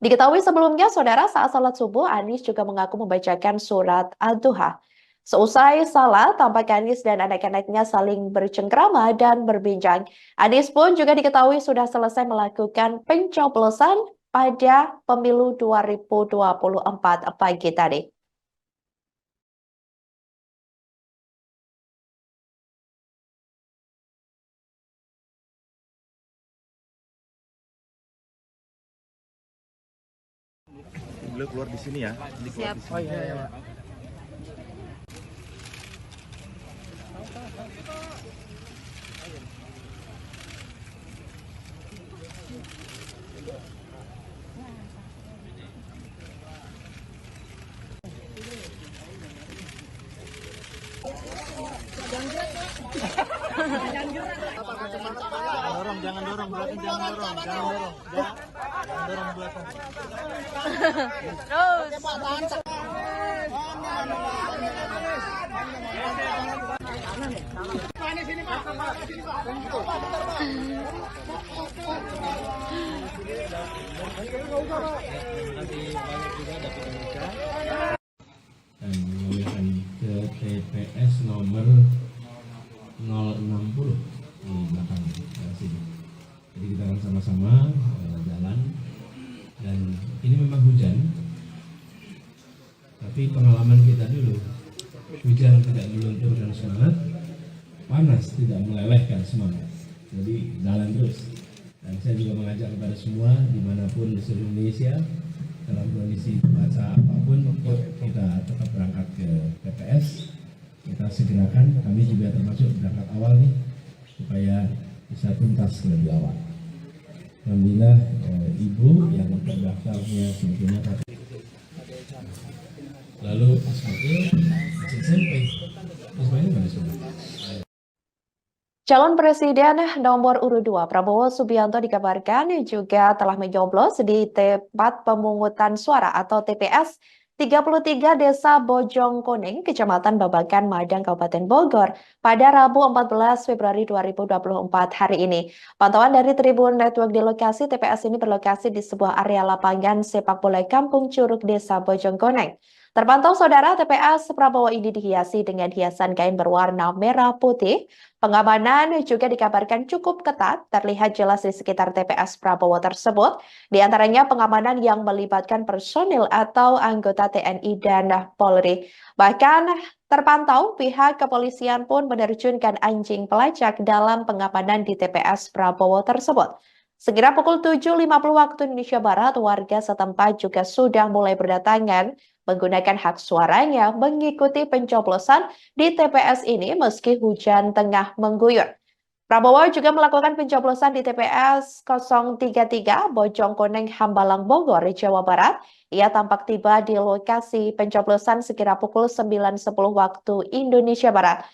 [SPEAKER 1] Diketahui sebelumnya, saudara, saat salat subuh, Anies juga mengaku membacakan surat Ad-Duha. Seusai salat, tampak Anies dan anak-anaknya saling bercengkrama dan berbincang. Anies pun juga diketahui sudah selesai melakukan pencoblosan pada pemilu 2024 pagi tadi.
[SPEAKER 2] Beliau keluar di sini ya.
[SPEAKER 8] Siap.
[SPEAKER 2] Oh iya.
[SPEAKER 14] Jangan dorong belakang, jangan dorong belakang.
[SPEAKER 8] Terus.
[SPEAKER 4] Dan mengalihkan ke TPS nomor 060 di belakang sini. Jadi kita akan sama-sama jalan, dan ini memang hujan, tapi pengalaman kita dulu, hujan tidak melunturkan semangat, panas tidak melelehkan semangat. Jadi jalan terus. Dan saya juga mengajak kepada semua dimanapun di seluruh Indonesia, dalam kondisi cuaca apapun, kita tetap berangkat ke TPS. Kita segerakan, kami juga termasuk berangkat awal nih, supaya bisa tuntas lebih awal. Alhamdulillah, ibu yang terdaftarnya sebetulnya lalu Ismail SMP, Ismail mana sudah?
[SPEAKER 1] Calon Presiden nomor urut 2 Prabowo Subianto dikabarkan juga telah mencoblos di tempat pemungutan suara atau TPS 33 Desa Bojong Koneng, Kecamatan Babakan, Madang, Kabupaten Bogor pada Rabu 14 Februari 2024 hari ini. Pantauan dari Tribun Network di lokasi TPS ini berlokasi di sebuah area lapangan sepak bola Kampung Curug Desa Bojong Koneng. Terpantau saudara, TPS Prabowo ini dihiasi dengan hiasan kain berwarna merah putih. Pengamanan juga dikabarkan cukup ketat, terlihat jelas di sekitar TPS Prabowo tersebut. Di antaranya pengamanan yang melibatkan personil atau anggota TNI dan Polri. Bahkan terpantau pihak kepolisian pun menerjunkan anjing pelacak dalam pengamanan di TPS Prabowo tersebut. Sekira pukul 7.50 waktu Indonesia Barat, warga setempat juga sudah mulai berdatangan menggunakan hak suaranya mengikuti pencoblosan di TPS ini meski hujan tengah mengguyur. Prabowo juga melakukan pencoblosan di TPS 033 Bojongkoneng, Hambalang, Bogor, Jawa Barat. Ia tampak tiba di lokasi pencoblosan sekira pukul 9.10 waktu Indonesia Barat.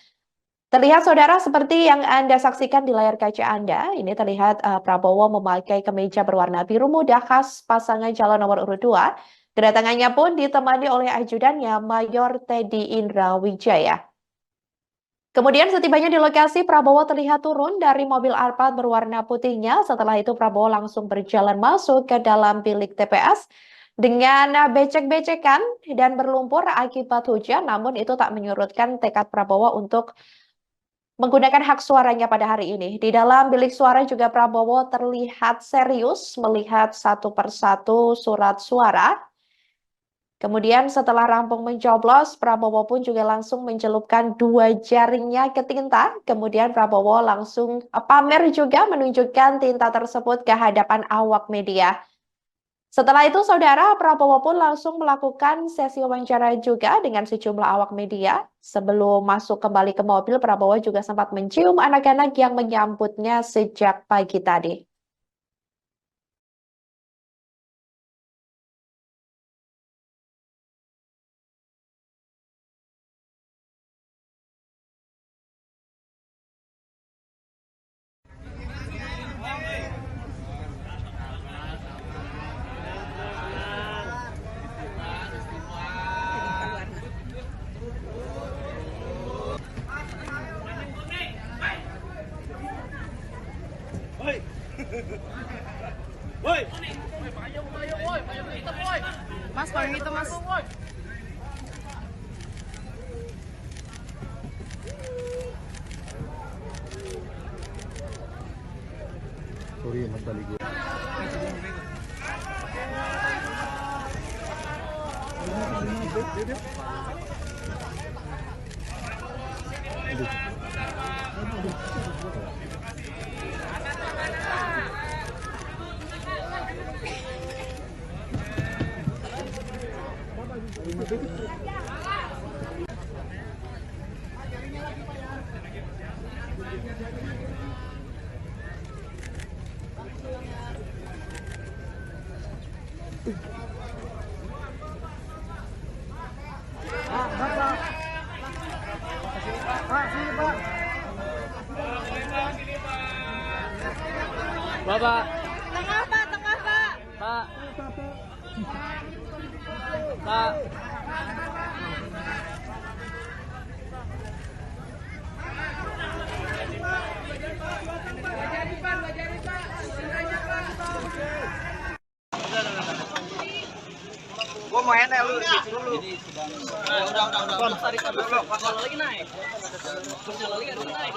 [SPEAKER 1] Terlihat saudara seperti yang Anda saksikan di layar kaca Anda, ini terlihat Prabowo memakai kemeja berwarna biru muda khas pasangan calon nomor urut 2. Kedatangannya pun ditemani oleh ajudannya Mayor Teddy Indra Wijaya. Kemudian setibanya di lokasi, Prabowo terlihat turun dari mobil Alphard berwarna putihnya. Setelah itu Prabowo langsung berjalan masuk ke dalam bilik TPS dengan becek-becekan dan berlumpur akibat hujan. Namun itu tak menyurutkan tekad Prabowo untuk menggunakan hak suaranya pada hari ini. Di dalam bilik suara juga Prabowo terlihat serius melihat satu persatu surat suara. Kemudian setelah rampung mencoblos, Prabowo pun juga langsung mencelupkan 2 jarinya ke tinta. Kemudian Prabowo langsung pamer juga menunjukkan tinta tersebut ke hadapan awak media. Setelah itu, saudara, Prabowo pun langsung melakukan sesi wawancara juga dengan sejumlah awak media. Sebelum masuk kembali ke mobil, Prabowo juga sempat mencium anak-anak yang menyambutnya sejak pagi tadi.
[SPEAKER 5] Mas, payung itu mas.
[SPEAKER 2] Sorry mas balik gue.
[SPEAKER 14] Bapak.
[SPEAKER 5] Tengah pak, tengah pak.
[SPEAKER 14] Pak. Pak.
[SPEAKER 3] Gua mau enak lu dulu. Udah. Tarik dulu. Kalau lagi naik. Kalau lagi naik.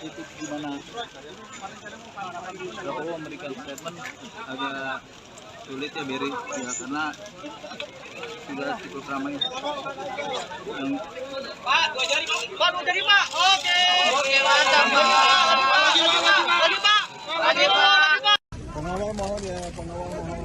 [SPEAKER 14] Titik di mana Prabowo memberikan statement agak sulit ya Beri ya, karena sudah cukup ramai yang
[SPEAKER 5] Pak, 2 jari pak. Pak, 2 jari pak. Oke. Oke, mantap pak. Lagi pak. Lagi pak.
[SPEAKER 2] Pengawal mohon ya, pengawal mohon.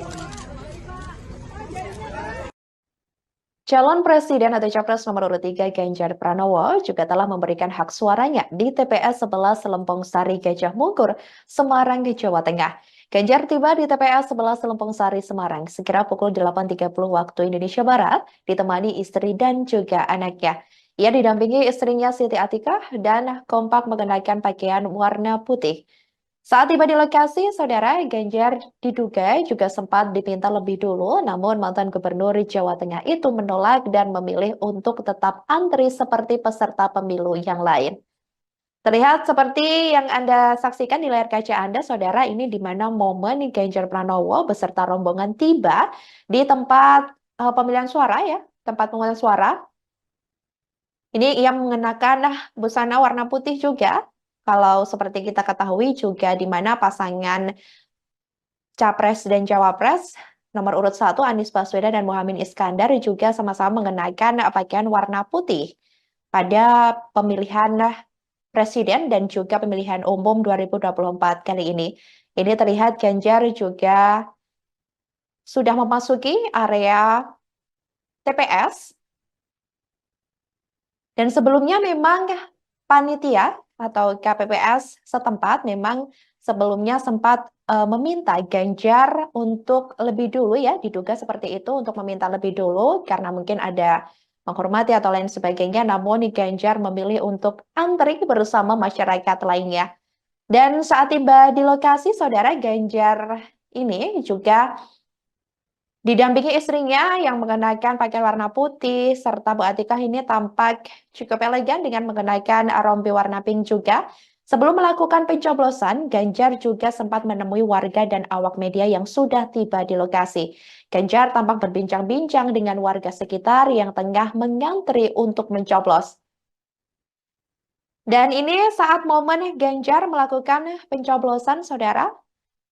[SPEAKER 1] Calon Presiden atau Capres nomor urut 3 Ganjar Pranowo juga telah memberikan hak suaranya di TPS 11 Lempong Sari Gajah Mungkur, Semarang, Jawa Tengah. Ganjar tiba di TPS 11 Lempong Sari, Semarang sekira pukul 8.30 waktu Indonesia Barat, ditemani istri dan juga anaknya. Ia didampingi istrinya Siti Atikah dan kompak mengenakan pakaian warna putih. Saat tiba di lokasi, Saudara, Ganjar diduga juga sempat diminta lebih dulu, namun mantan Gubernur Jawa Tengah itu menolak dan memilih untuk tetap antri seperti peserta pemilu yang lain. Terlihat seperti yang Anda saksikan di layar kaca Anda, Saudara, ini di mana momen Ganjar Pranowo beserta rombongan tiba di tempat pemilihan suara ya, tempat pemungutan suara. Ini ia mengenakan busana warna putih juga. Kalau seperti kita ketahui juga di mana pasangan Capres dan Cawapres nomor urut 1 Anies Baswedan dan Muhaimin Iskandar juga sama-sama mengenakan pakaian warna putih pada pemilihan Presiden dan juga pemilihan umum 2024 kali ini. Ini terlihat Ganjar juga sudah memasuki area TPS. Dan sebelumnya memang panitia atau KPPS setempat memang sebelumnya sempat meminta Ganjar untuk lebih dulu ya, diduga seperti itu untuk meminta lebih dulu karena mungkin ada menghormati atau lain sebagainya, namun Ganjar memilih untuk antri bersama masyarakat lainnya. Dan saat tiba di lokasi, Saudara, Ganjar ini juga didampingi istrinya yang mengenakan pakaian warna putih, serta Bu Atikah ini tampak cukup elegan dengan mengenakan rompi warna pink juga. Sebelum melakukan pencoblosan, Ganjar juga sempat menemui warga dan awak media yang sudah tiba di lokasi. Ganjar tampak berbincang-bincang dengan warga sekitar yang tengah mengantri untuk mencoblos. Dan ini saat momen Ganjar melakukan pencoblosan, Saudara.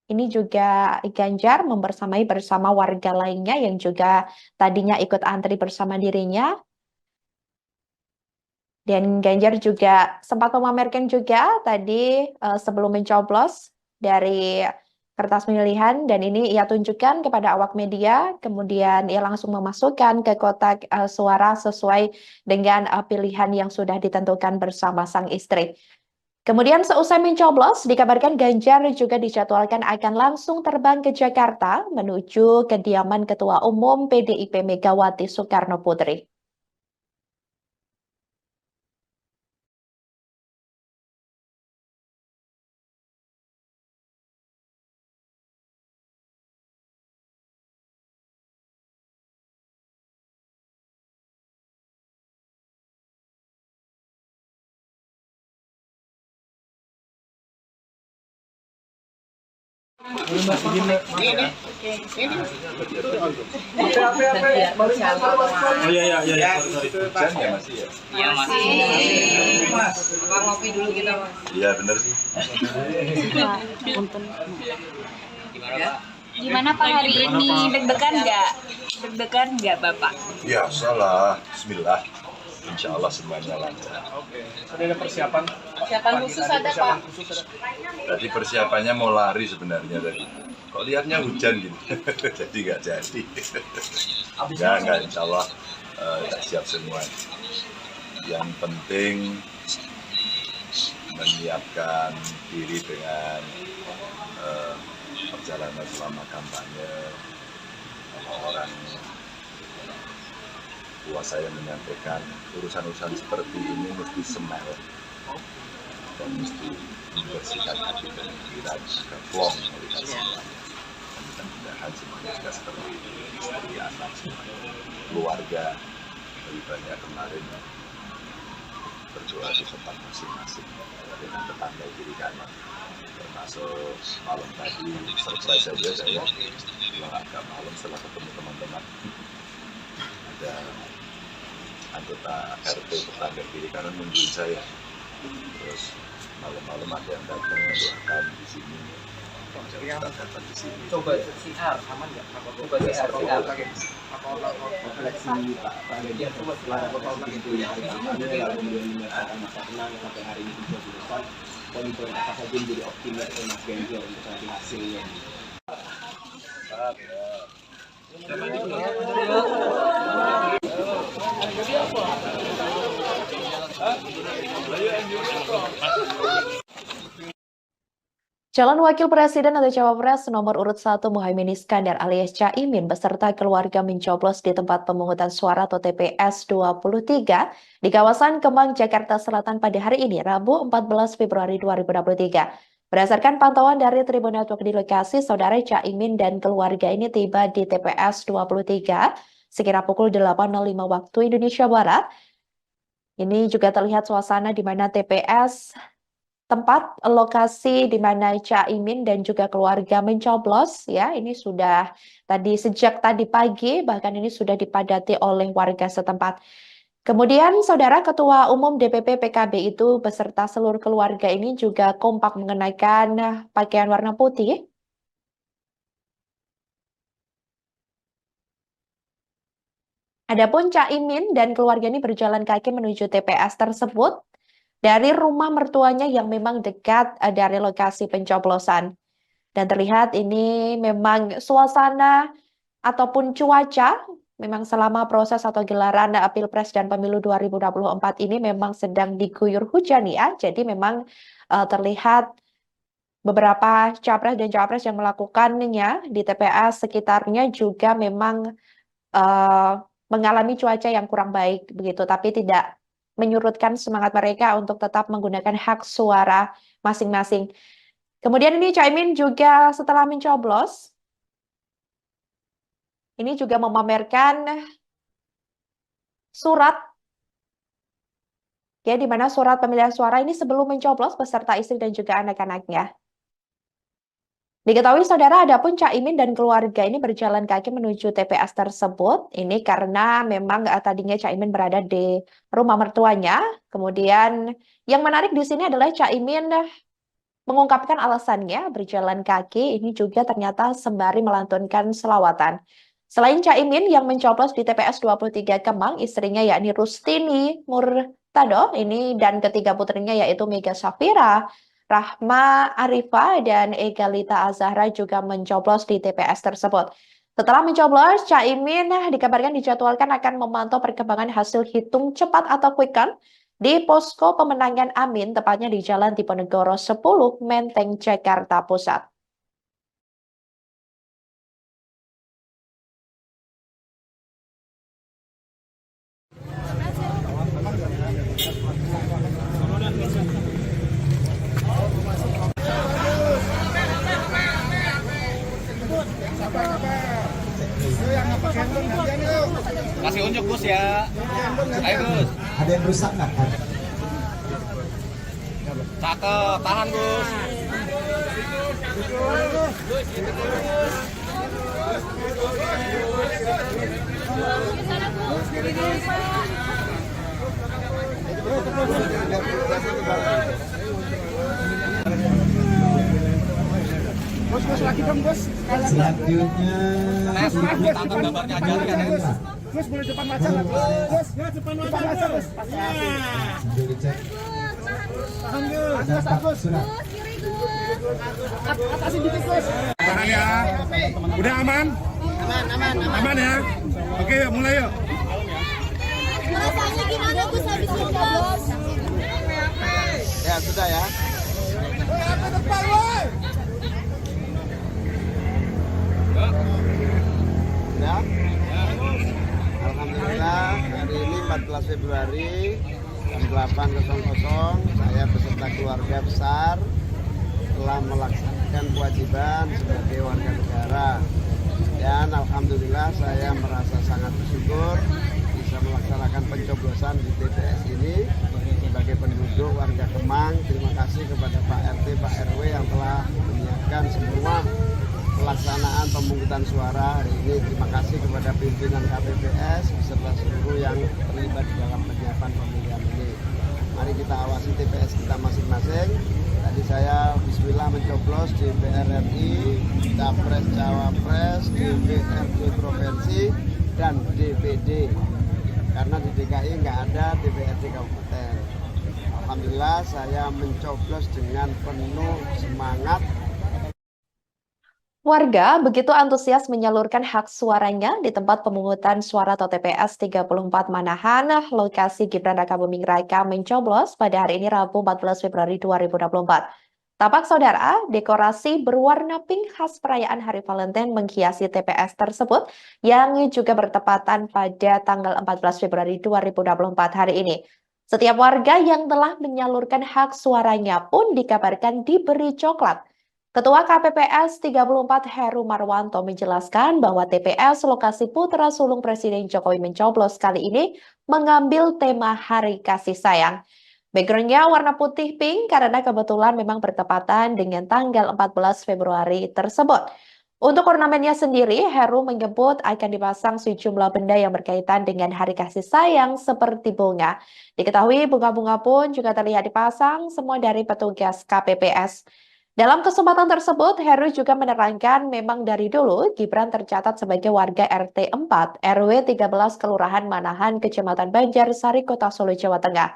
[SPEAKER 1] Ini juga Ganjar membersamai bersama warga lainnya yang juga tadinya ikut antri bersama dirinya. Dan Ganjar juga sempat memamerkan juga tadi sebelum mencoblos dari kertas pemilihan dan ini ia tunjukkan kepada awak media, kemudian ia langsung memasukkan ke kotak suara sesuai dengan pilihan yang sudah ditentukan bersama sang istri. Kemudian seusai mencoblos, dikabarkan Ganjar juga dijadwalkan akan langsung terbang ke Jakarta menuju kediaman Ketua Umum PDIP Megawati Soekarno Putri.
[SPEAKER 7] Oh iya hujan ya masih ya?
[SPEAKER 8] Iya masih.
[SPEAKER 3] Mas, ngopi dulu kita Mas.
[SPEAKER 7] Iya bener sih.
[SPEAKER 8] Gimana Pak hari ini? Deg-degan nggak Bapak?
[SPEAKER 7] Ya salah. Bismillah. Insya Allah semuanya lancar.
[SPEAKER 14] Oke. Ada persiapan?
[SPEAKER 3] Persiapan khusus ada Pak?
[SPEAKER 7] Tadi persiapannya mau lari sebenarnya tadi. Kok lihatnya hujan gitu. Jadi nggak jadi. Nggak, insya Allah kita siap semua. Yang penting menyiapkan diri dengan perjalanan selama kampanye. Orang tua saya menyampaikan urusan-urusan seperti ini mesti smile dan mesti membersihkan hati dan pikiran ke plong melihat semuanya. Dan mudah-mudahan semuanya juga seperti itu, istri, anak, semuanya, keluarga. Lebih banyak kemarin berdoa di tempat masing-masing dengan tetangga kiri kanan. Termasuk malam tadi surprise saja saya agak malam setelah ketemu teman-teman. Ada anggota RT tetangga kiri kanan nungguin saya, terus malam-malam ada yang datang mendoakan di sini, datang di sini.
[SPEAKER 3] Coba CR aman nggak? Coba CR pakai
[SPEAKER 9] refleksi Pak Ganjar setelah itu yang hari kampanye lalu kemudian menyatakan masa tenang sampai hari ini 30 poin-poin apa saja yang jadi optimis Mas Ganjar untuk nanti hasilnya.
[SPEAKER 1] Calon Wakil Presiden atau Cawapres nomor urut 1 Muhaimin Iskandar alias Caimin beserta keluarga mencoblos di tempat pemungutan suara atau TPS 23 di kawasan Kemang, Jakarta Selatan pada hari ini, Rabu 14 Februari 2023. Berdasarkan pantauan dari Tribun Network di lokasi, Saudara Caimin dan keluarga ini tiba di TPS 23 sekira pukul 8.05 waktu Indonesia Barat. Ini juga terlihat suasana di mana TPS tempat lokasi di mana Caimin dan juga keluarga mencoblos ya. Ini sudah sejak tadi pagi, bahkan ini sudah dipadati oleh warga setempat. Kemudian Saudara Ketua Umum DPP PKB itu beserta seluruh keluarga ini juga kompak mengenakan pakaian warna putih. Adapun Caimin dan keluarga ini berjalan kaki menuju TPS tersebut dari rumah mertuanya yang memang dekat dari lokasi pencoblosan. Dan terlihat ini memang suasana ataupun cuaca memang selama proses atau gelaran Pilpres dan Pemilu 2024 ini memang sedang diguyur hujan ya. Jadi memang terlihat beberapa capres dan cawapres yang melakukannya di TPS sekitarnya juga memang mengalami cuaca yang kurang baik begitu, tapi tidak menyurutkan semangat mereka untuk tetap menggunakan hak suara masing-masing. Kemudian ini Caimin juga setelah mencoblos, ini juga memamerkan surat, ya, di mana surat pemilihan suara ini sebelum mencoblos beserta istri dan juga anak-anaknya. Diketahui Saudara, adapun Caimin dan keluarga ini berjalan kaki menuju TPS tersebut. Ini karena memang tadinya Caimin berada di rumah mertuanya. Kemudian yang menarik di sini adalah Caimin mengungkapkan alasannya berjalan kaki ini juga ternyata sembari melantunkan selawatan. Selain Caimin yang mencoblos di TPS 23 Kemang, istrinya yakni Rustini Murtado ini dan ketiga putrinya yaitu Mega Safira, Rahma Arifah, dan Egalita Azahra juga mencoblos di TPS tersebut. Setelah mencoblos, Caimin dikabarkan dijadwalkan akan memantau perkembangan hasil hitung cepat atau quick count di posko pemenangan Amin, tepatnya di Jalan Diponegoro 10, Menteng, Jakarta Pusat.
[SPEAKER 3] Kasih unjuk Gus ya. Ayo Gus.
[SPEAKER 15] Ada yang rusak nggak?
[SPEAKER 3] Cakep, tahan Gus.
[SPEAKER 2] Gus lagi dong Gus.
[SPEAKER 15] Selanjutnya
[SPEAKER 3] Tangkap gambarnya aja ya.
[SPEAKER 2] Gus boleh depan wajah nggak Gus? Ya depan wajah Gus.
[SPEAKER 15] sambil dicek.
[SPEAKER 2] Tahan Gus.
[SPEAKER 15] Ada 4 surat.
[SPEAKER 2] Atasin dikit Gus. Tahan ya. Udah aman? Aman ya. Oke yuk mulai yuk.
[SPEAKER 10] Rasanya gimana Gus habis nyoblos?
[SPEAKER 6] Ya sudah ya. Ya. Alhamdulillah hari ini 14 Februari jam 8.00 saya beserta keluarga besar telah melaksanakan kewajiban sebagai warga negara, dan alhamdulillah saya merasa sangat bersyukur bisa melaksanakan pencoblosan di TPS ini sebagai penduduk warga Kemang. Terima kasih kepada Pak RT, Pak RW yang telah menyiapkan semua pelaksanaan pemungutan suara hari ini. Terima kasih kepada pimpinan KPPS beserta seluruh yang terlibat di dalam penyiapan pemilihan ini. Mari kita awasi TPS kita masing-masing. Tadi saya bismillah mencoblos DPR RI, Capres Cawapres, DPRD Provinsi, dan DPD. Karena di DKI nggak ada DPRD Kabupaten. Alhamdulillah saya mencoblos dengan penuh semangat.
[SPEAKER 1] Warga begitu antusias menyalurkan hak suaranya di tempat pemungutan suara atau TPS 34 Manahan, lokasi Gibran Rakabuming Raka mencoblos pada hari ini Rabu 14 Februari 2024. Tampak Saudara, dekorasi berwarna pink khas perayaan Hari Valentine menghiasi TPS tersebut yang juga bertepatan pada tanggal 14 Februari 2024 hari ini. Setiap warga yang telah menyalurkan hak suaranya pun dikabarkan diberi coklat. Ketua KPPS 34 Heru Marwanto menjelaskan bahwa TPS lokasi putra sulung Presiden Jokowi mencoblos kali ini mengambil tema Hari Kasih Sayang. Backgroundnya warna putih pink karena kebetulan memang bertepatan dengan tanggal 14 Februari tersebut. Untuk ornamennya sendiri, Heru menyebut akan dipasang sejumlah benda yang berkaitan dengan Hari Kasih Sayang seperti bunga. Diketahui bunga-bunga pun juga terlihat dipasang semua dari petugas KPPS. Dalam kesempatan tersebut, Heru juga menerangkan memang dari dulu Gibran tercatat sebagai warga RT 4 RW 13 Kelurahan Manahan, Kecamatan Banjarsari, Kota Solo, Jawa Tengah.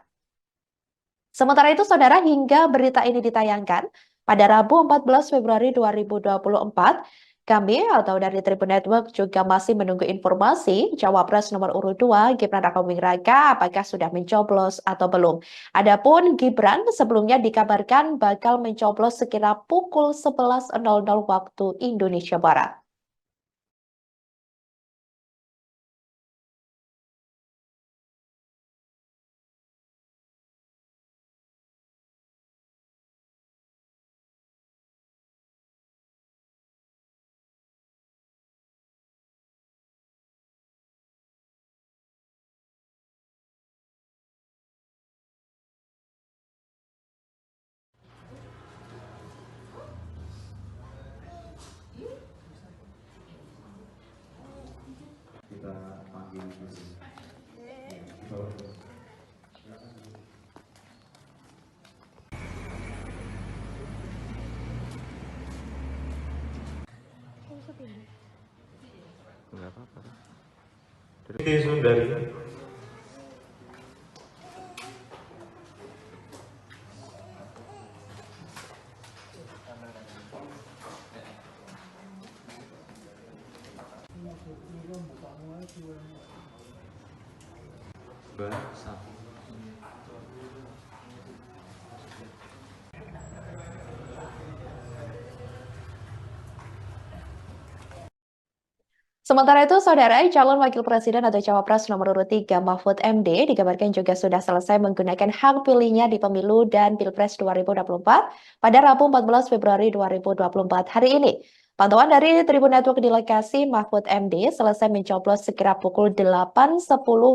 [SPEAKER 1] Sementara itu, saudara, hingga berita ini ditayangkan pada Rabu 14 Februari 2024, kami atau dari Tribun Network juga masih menunggu informasi Cawapres nomor urut 2 Gibran Rakabuming Raka apakah sudah mencoblos atau belum. Adapun Gibran sebelumnya dikabarkan bakal mencoblos sekira pukul 11.00 waktu Indonesia Barat.
[SPEAKER 16] Kita panggil
[SPEAKER 17] nggak apa-apa.
[SPEAKER 16] Sundari.
[SPEAKER 1] Sementara itu, saudara, calon wakil presiden atau cawapres nomor urut 3 Mahfud MD dikabarkan juga sudah selesai menggunakan hak pilihnya di pemilu dan Pilpres 2024 pada Rabu 14 Februari 2024 hari ini. Pantauan dari Tribun Network di lokasi, Mahfud MD selesai mencoblos sekira pukul 8.10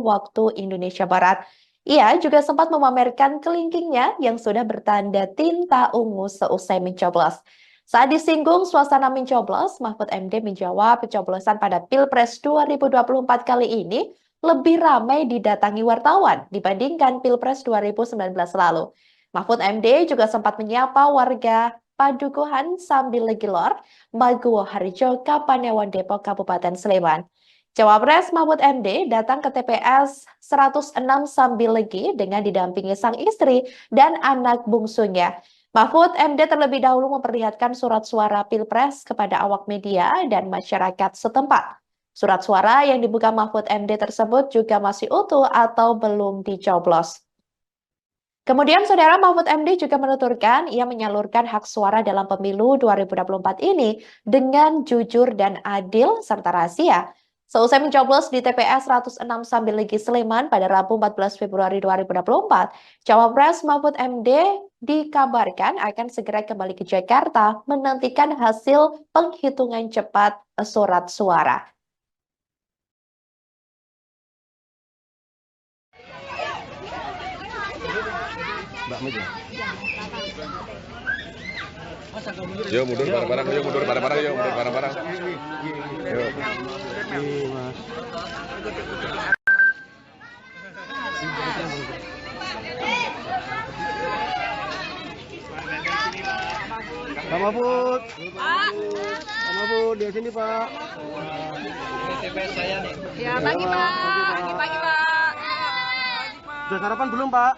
[SPEAKER 1] waktu Indonesia Barat. Ia juga sempat memamerkan kelingkingnya yang sudah bertanda tinta ungu seusai mencoblos. Saat disinggung suasana mencoblos, Mahfud MD menjawab pencoblosan pada Pilpres 2024 kali ini lebih ramai didatangi wartawan dibandingkan Pilpres 2019 lalu. Mahfud MD juga sempat menyapa warga Padukuhan sambil legilor, Maguwo Harjo, Kapanewon, Depok, Kabupaten Sleman. Cawapres Mahfud MD datang ke TPS 106 sambil legi dengan didampingi sang istri dan anak bungsunya. Mahfud MD terlebih dahulu memperlihatkan surat suara Pilpres kepada awak media dan masyarakat setempat. Surat suara yang dibuka Mahfud MD tersebut juga masih utuh atau belum dicoblos. Kemudian, saudara, Mahfud MD juga menuturkan ia menyalurkan hak suara dalam pemilu 2024 ini dengan jujur dan adil serta rahasia. Seusai mencoblos di TPS 106 Sambil Legi Sleman pada Rabu 14 Februari 2024, Cawapres Mahfud MD dikabarkan akan segera kembali ke Jakarta menantikan hasil penghitungan cepat surat suara.
[SPEAKER 2] Yuk mundur bareng-bareng, yuk mundur bareng-bareng, yuk mundur bareng-bareng. Yuk.
[SPEAKER 18] Pak Mahfud. Pak Mahfud di sini, Pak.
[SPEAKER 14] Ini TPS saya nih.
[SPEAKER 8] Ya, pagi Pak. Pagi Pak.
[SPEAKER 18] Sudah sarapan belum, Pak?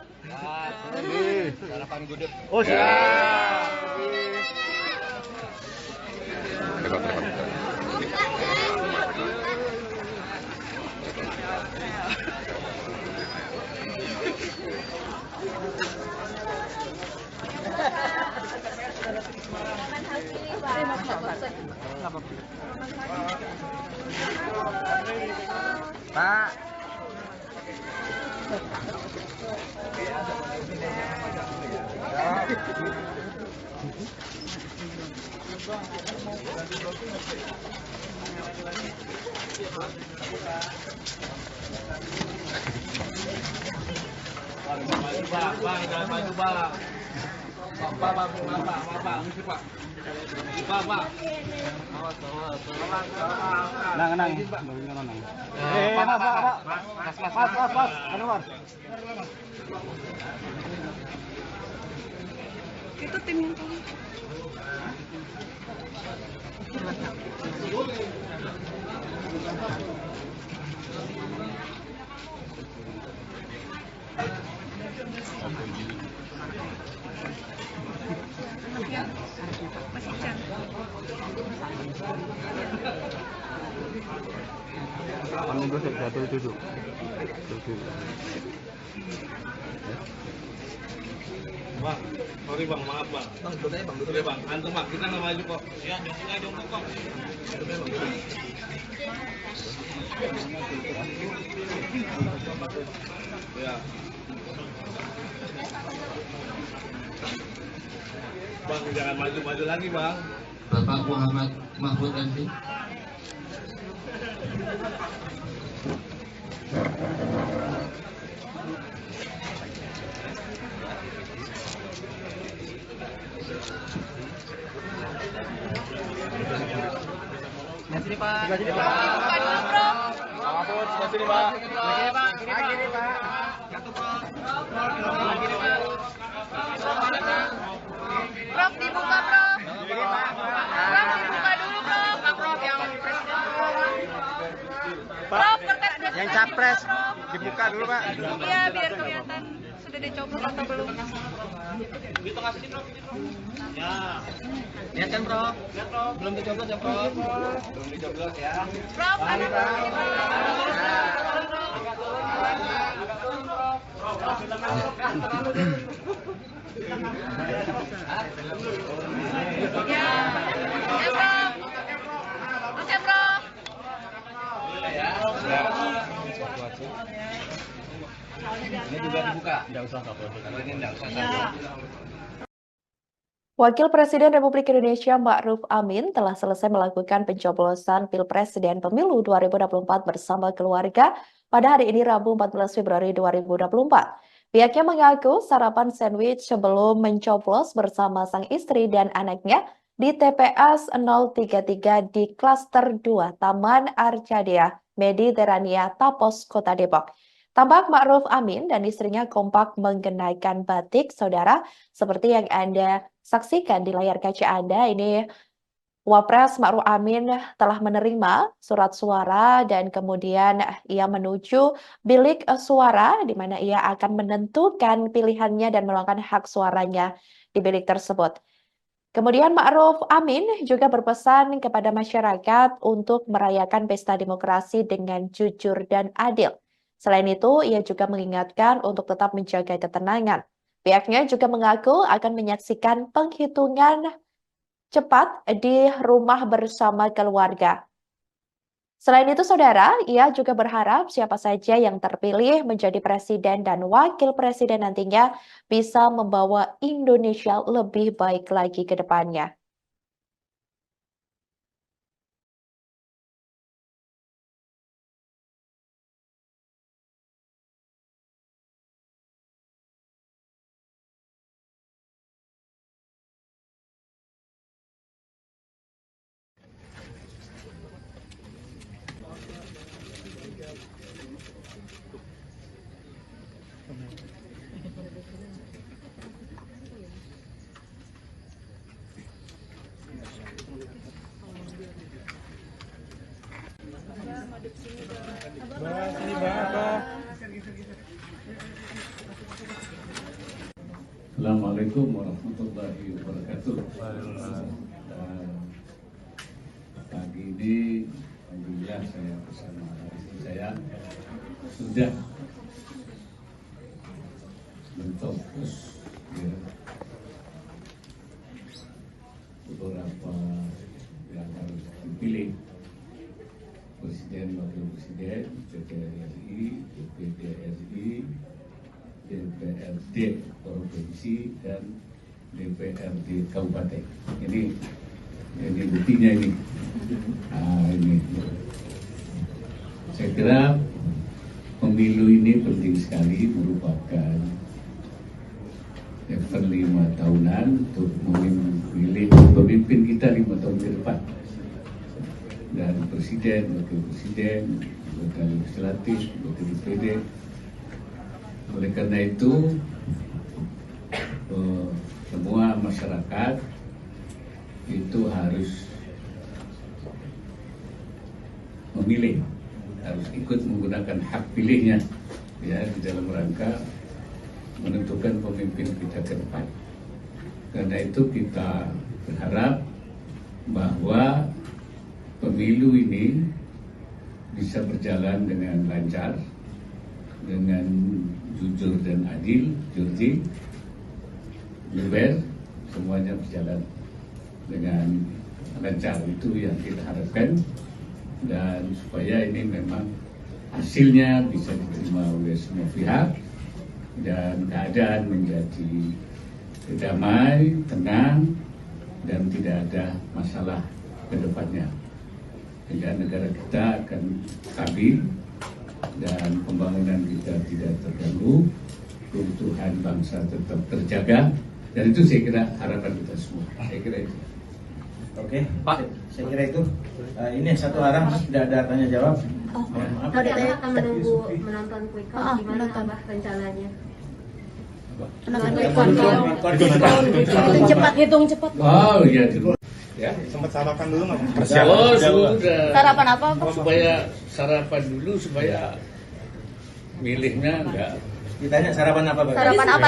[SPEAKER 14] Sarapan gudeg.
[SPEAKER 18] Oh, siap.
[SPEAKER 14] Pak. Bang, jangan maju bang. Pak, misi pak. Pak. Nang. Mas.
[SPEAKER 8] Itu tim yang tadi.
[SPEAKER 16] Menunggu satu duduk.
[SPEAKER 14] Bang, sorry bang, maaf bang. Bang, duduk aja bang, duduk ya bang. Antum bang, kita nggak maju kok. Ya, jongkok kok. Duduk ya bang, duduk. Ya. Bang, jangan maju lagi bang.
[SPEAKER 11] Bapak Muhammad Mahfud MD.
[SPEAKER 3] Sini Pak.
[SPEAKER 5] Sini Pak.
[SPEAKER 3] Mahfud, sini Pak. Lagi Pak. Lagi Pak. Satu Prof. Lagi Pak.
[SPEAKER 5] Prof dibuka Prof. Prof dibuka dulu Prof yang Prof kertas
[SPEAKER 18] Yang capres dibuka dulu Pak.
[SPEAKER 5] Iya biar kelihatan sudah dicoblos atau belum.
[SPEAKER 3] Di tengah sini Prof. Ya. Lihat kan Prof. Lihat Prof. Belum dicoblos ya Prof. Belum dicoblos ya.
[SPEAKER 5] Prof ada Prof. Ya. Ya Prof. Oke Prof.
[SPEAKER 3] Ini juga dibuka. Enggak usah Prof. Kalau ini enggak usah.
[SPEAKER 1] Wakil Presiden Republik Indonesia Ma'ruf Amin telah selesai melakukan pencoblosan Pilpres dan Pemilu 2024 bersama keluarga pada hari ini Rabu 14 Februari 2024. Pihaknya mengaku sarapan sandwich sebelum mencoblos bersama sang istri dan anaknya di TPS 033 di Klaster 2 Taman Arcadia, Mediterania, Tapos, Kota Depok. Tampak Ma'ruf Amin dan istrinya kompak mengenakan batik, saudara, seperti yang Anda saksikan di layar kaca Anda. Ini Wapres Ma'ruf Amin telah menerima surat suara dan kemudian ia menuju bilik suara di mana ia akan menentukan pilihannya dan meluangkan hak suaranya di bilik tersebut. Kemudian Ma'ruf Amin juga berpesan kepada masyarakat untuk merayakan pesta demokrasi dengan jujur dan adil. Selain itu, ia juga mengingatkan untuk tetap menjaga ketenangan. Pihaknya juga mengaku akan menyaksikan penghitungan cepat di rumah bersama keluarga. Selain itu, saudara, ia juga berharap siapa saja yang terpilih menjadi presiden dan wakil presiden nantinya bisa membawa Indonesia lebih baik lagi ke depannya.
[SPEAKER 12] Assalamualaikum warahmatullahi wabarakatuh. Pagi ini, alhamdulillah saya bersama istri saya sudah mencoblos beberapa yang harus dipilih: presiden, wakil presiden, DPR RI, DPD RI, DPRD provinsi dan DPRD kabupaten. Ini buktinya ini. Nah, ini. Saya kira pemilu ini penting sekali, merupakan event 5 tahunan untuk memilih pemimpin kita 5 tahun ke depan. Dan presiden, wakil presiden, anggota legislatif, anggota DPD. Oleh karena itu, semua masyarakat itu harus memilih, harus ikut menggunakan hak pilihnya ya di dalam rangka menentukan pemimpin kita ke depan. Karena itu kita berharap bahwa pemilu ini bisa berjalan dengan lancar, dengan jujur dan adil, jurdil, luber, semuanya berjalan dengan lancar. Itu yang kita harapkan, dan supaya ini memang hasilnya bisa diterima oleh semua pihak dan keadaan menjadi damai, tenang, dan tidak ada masalah ke depannya. Sehingga negara kita akan stabil dan pembangunan kita tidak terganggu, keutuhan bangsa tetap terjaga, dan itu saya kira harapan kita semua. Saya kira itu.
[SPEAKER 13] Oke, Pak. Saya kira itu. Ini satu arah, Mas, tidak ada tanya jawab.
[SPEAKER 10] Tadi Abah akan menunggu menonton quick count, gimana Abah rencananya?
[SPEAKER 8] Hitung cepat.
[SPEAKER 12] Oh iya,
[SPEAKER 2] Ya, sempat sarapan dulu nggak?
[SPEAKER 12] Oh, sudah.
[SPEAKER 8] Sarapan apa?
[SPEAKER 12] Supaya sarapan dulu, supaya milihnya enggak.
[SPEAKER 13] Ditanya sarapan apa, Pak?
[SPEAKER 8] Sarapan apa?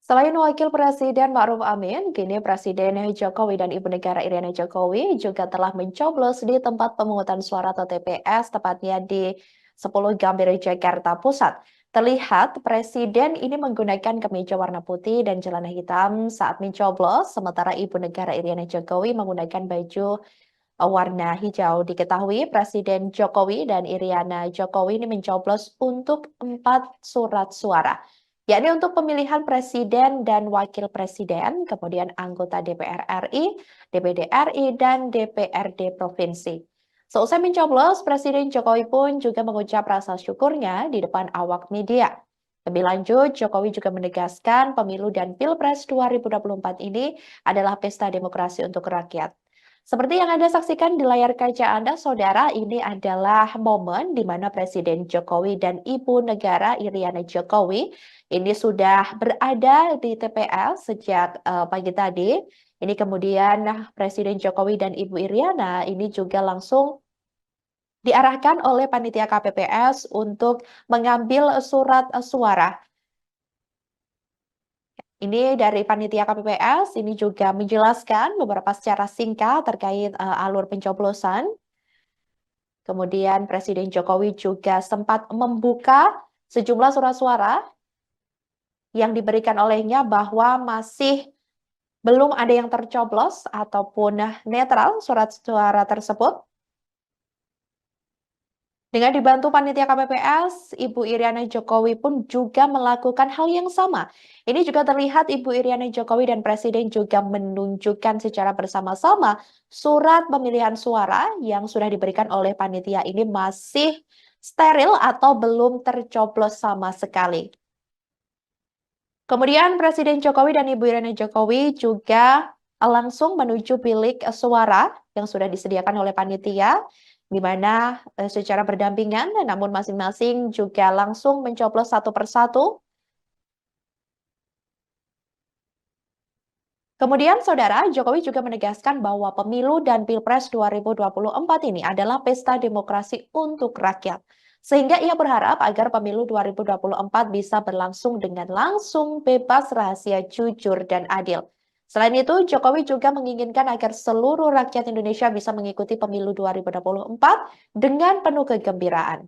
[SPEAKER 1] Selain Wakil Presiden Ma'ruf Amin, kini Presiden Jokowi dan Ibu Negara Iriana Jokowi juga telah mencoblos di tempat pemungutan suara atau TPS, tepatnya di 10 Gambir, Jakarta Pusat. Terlihat Presiden ini menggunakan kemeja warna putih dan celana hitam saat mencoblos, sementara Ibu Negara Iriana Jokowi menggunakan baju warna hijau. Diketahui Presiden Jokowi dan Iriana Jokowi ini mencoblos untuk 4 surat suara, yakni untuk pemilihan presiden dan wakil presiden, kemudian anggota DPR RI, DPD RI, dan DPRD provinsi. Seusai mencoblos, Presiden Jokowi pun juga mengucap rasa syukurnya di depan awak media. Lebih lanjut, Jokowi juga menegaskan pemilu dan Pilpres 2024 ini adalah pesta demokrasi untuk rakyat. Seperti yang Anda saksikan di layar kaca Anda, Saudara, ini adalah momen di mana Presiden Jokowi dan Ibu Negara Iriana Jokowi ini sudah berada di TPS sejak pagi tadi. Ini kemudian Presiden Jokowi dan Ibu Iriana ini juga langsung diarahkan oleh panitia KPPS untuk mengambil surat suara. Ini dari panitia KPPS, ini juga menjelaskan beberapa secara singkat terkait alur pencoblosan. Kemudian Presiden Jokowi juga sempat membuka sejumlah surat suara yang diberikan olehnya bahwa masih belum ada yang tercoblos ataupun netral surat suara tersebut. Dengan dibantu panitia KPPS, Ibu Iriana Jokowi pun juga melakukan hal yang sama. Ini juga terlihat Ibu Iriana Jokowi dan Presiden juga menunjukkan secara bersama-sama surat pemilihan suara yang sudah diberikan oleh panitia ini masih steril atau belum tercoblos sama sekali. Kemudian Presiden Jokowi dan Ibu Iriana Jokowi juga langsung menuju bilik suara yang sudah disediakan oleh panitia, di mana secara berdampingan, namun masing-masing juga langsung mencoblos satu persatu. Kemudian, Saudara, Jokowi juga menegaskan bahwa pemilu dan Pilpres 2024 ini adalah pesta demokrasi untuk rakyat. Sehingga ia berharap agar pemilu 2024 bisa berlangsung dengan langsung, bebas, rahasia, jujur, dan adil. Selain itu, Jokowi juga menginginkan agar seluruh rakyat Indonesia bisa mengikuti pemilu 2024 dengan penuh kegembiraan.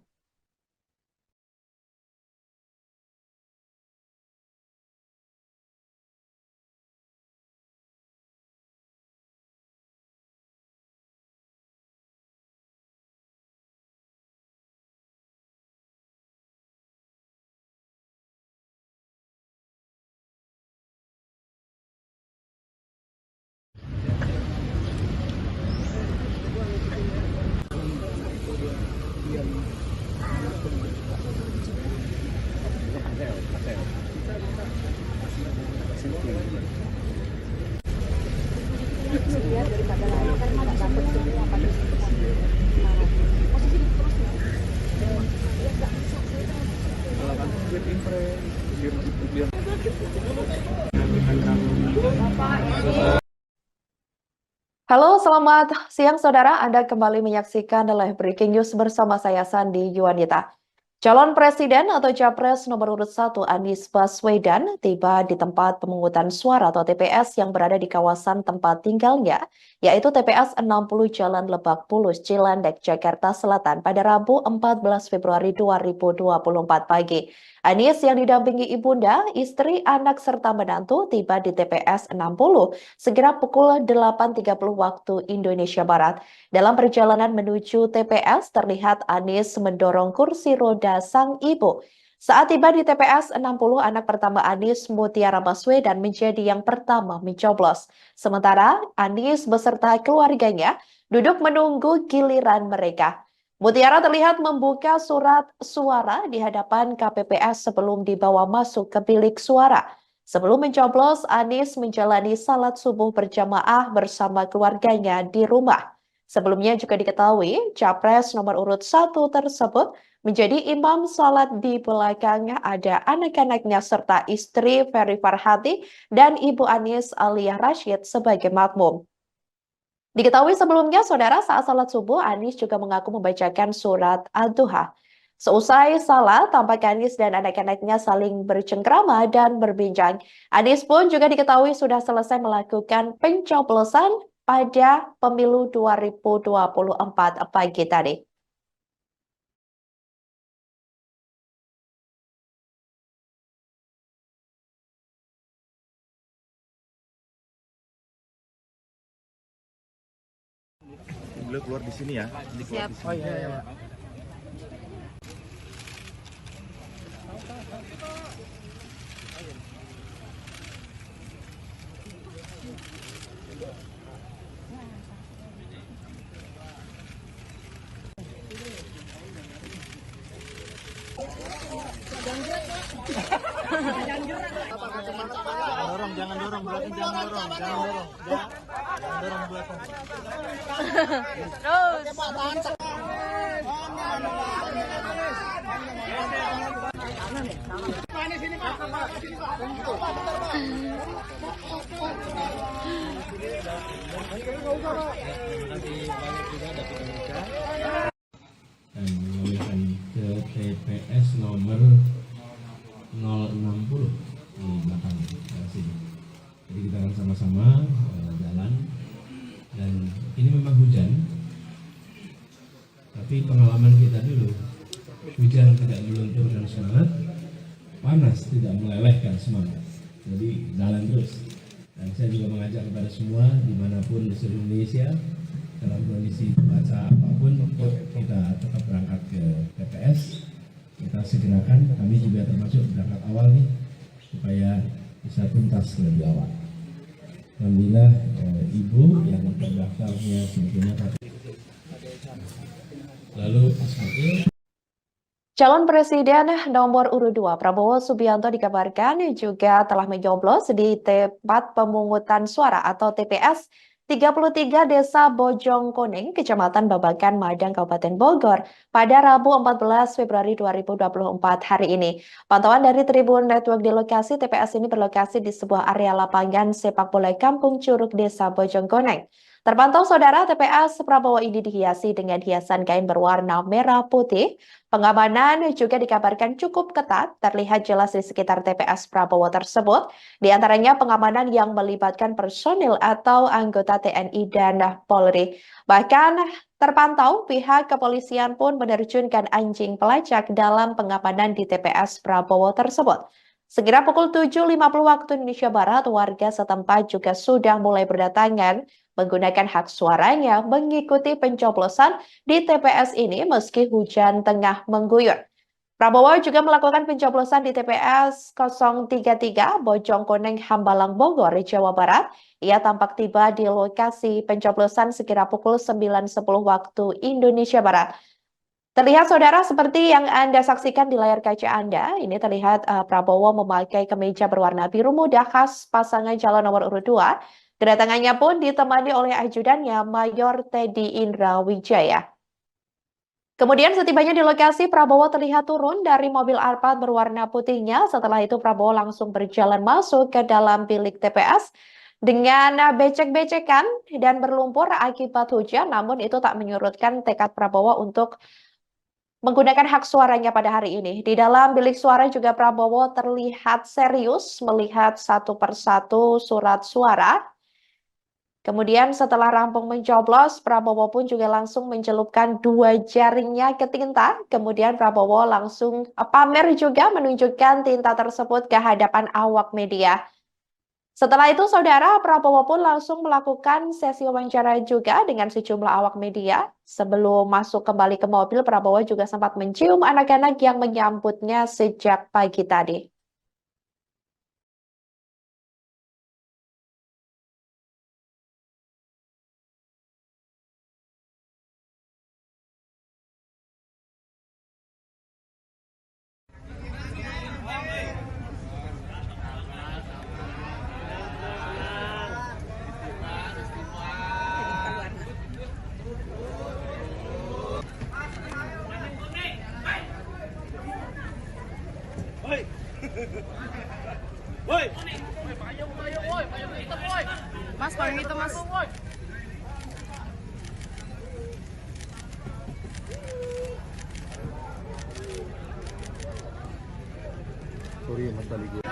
[SPEAKER 1] Halo, selamat siang saudara. Anda kembali menyaksikan live breaking news bersama saya Sandi Yuwanita. Calon Presiden atau Capres nomor urut 1 Anies Baswedan tiba di tempat pemungutan suara atau TPS yang berada di kawasan tempat tinggalnya, yaitu TPS 60 Jalan Lebak Bulus, Cilandak, Jakarta Selatan pada Rabu 14 Februari 2024 pagi. Anies yang didampingi ibunda, istri, anak, serta menantu tiba di TPS 60 segera pukul 8.30 waktu Indonesia Barat. Dalam perjalanan menuju TPS, terlihat Anies mendorong kursi roda sang ibu. Saat tiba di TPS 60, anak pertama Anies, Mutiara Baswedan, menjadi yang pertama mencoblos. Sementara Anies beserta keluarganya duduk menunggu giliran mereka. Mutiara terlihat membuka surat suara di hadapan KPPS sebelum dibawa masuk ke bilik suara. Sebelum mencoblos, Anies menjalani salat subuh berjamaah bersama keluarganya di rumah. Sebelumnya juga diketahui, Capres nomor urut 1 tersebut menjadi imam salat di belakangnya ada anak-anaknya serta istri Ferry Farhati dan Ibu Anies Aliyah Rashid sebagai makmum. Diketahui sebelumnya, saudara, saat salat subuh, Anies juga mengaku membacakan surat Ad-Duha. Seusai salat, tampak Anies dan anak-anaknya saling bercengkrama dan berbincang. Anies pun juga diketahui sudah selesai melakukan pencoblosan pada pemilu 2024 pagi tadi.
[SPEAKER 2] Beliau keluar di sini ya.
[SPEAKER 8] Siap.
[SPEAKER 2] Oh iya, iya.
[SPEAKER 14] Jangan dorong belakang, jangan dorong belakang.
[SPEAKER 8] Terus.
[SPEAKER 4] Dan mengalihkan ke TPS nomor 060 di belakang sini. Jadi kita akan sama-sama jalan, dan ini memang hujan, tapi pengalaman kita dulu, hujan tidak melunturkan semangat, panas tidak melelehkan semangat. Jadi jalan terus. Dan saya juga mengajak kepada semua dimanapun di seluruh Indonesia, dalam kondisi cuaca apapun, kita tetap berangkat ke TPS. Kita segerakan, kami juga termasuk berangkat awal nih, supaya bisa tuntas lebih awal. Alhamdulillah, ibu yang terdaftarnya sebetulnya lalu Ismail.
[SPEAKER 1] Calon Presiden nomor urut 2 Prabowo Subianto dikabarkan juga telah mencoblos di tempat pemungutan suara atau TPS 33 Desa Bojongkoneng, Kecamatan Babakan, Madang, Kabupaten Bogor pada Rabu 14 Februari 2024 hari ini. Pantauan dari Tribun Network di lokasi TPS ini berlokasi di sebuah area lapangan sepak bola Kampung Curug Desa Bojongkoneng. Terpantau saudara, TPS Prabowo ini dihiasi dengan hiasan kain berwarna merah putih. Pengamanan juga dikabarkan cukup ketat, terlihat jelas di sekitar TPS Prabowo tersebut. Di antaranya pengamanan yang melibatkan personil atau anggota TNI dan Polri. Bahkan terpantau pihak kepolisian pun menerjunkan anjing pelacak dalam pengamanan di TPS Prabowo tersebut. Segera pukul 7.50 waktu Indonesia Barat, warga setempat juga sudah mulai berdatangan menggunakan hak suaranya mengikuti pencoblosan di TPS ini meski hujan tengah mengguyur. Prabowo juga melakukan pencoblosan di TPS 033 Bojongkoneng, Hambalang, Bogor, Jawa Barat. Ia tampak tiba di lokasi pencoblosan sekira pukul 9.10 waktu Indonesia Barat. Terlihat saudara seperti yang Anda saksikan di layar kaca Anda, ini terlihat Prabowo memakai kemeja berwarna biru muda khas pasangan calon nomor urut 2. Kedatangannya pun ditemani oleh ajudannya Mayor Teddy Indra Wijaya. Kemudian setibanya di lokasi, Prabowo terlihat turun dari mobil Alphard berwarna putihnya. Setelah itu Prabowo langsung berjalan masuk ke dalam bilik TPS dengan becek-becekan dan berlumpur akibat hujan. Namun itu tak menyurutkan tekad Prabowo untuk menggunakan hak suaranya pada hari ini. Di dalam bilik suara juga Prabowo terlihat serius melihat satu persatu surat suara. Kemudian setelah rampung mencoblos, Prabowo pun juga langsung mencelupkan 2 jarinya ke tinta. Kemudian Prabowo langsung pamer juga menunjukkan tinta tersebut ke hadapan awak media. Setelah itu, saudara, Prabowo pun langsung melakukan sesi wawancara juga dengan sejumlah awak media. Sebelum masuk kembali ke mobil, Prabowo juga sempat mencium anak-anak yang menyambutnya sejak pagi tadi.
[SPEAKER 5] Mas, payung itu, Mas.
[SPEAKER 18] Sorry, Mas Bali gue.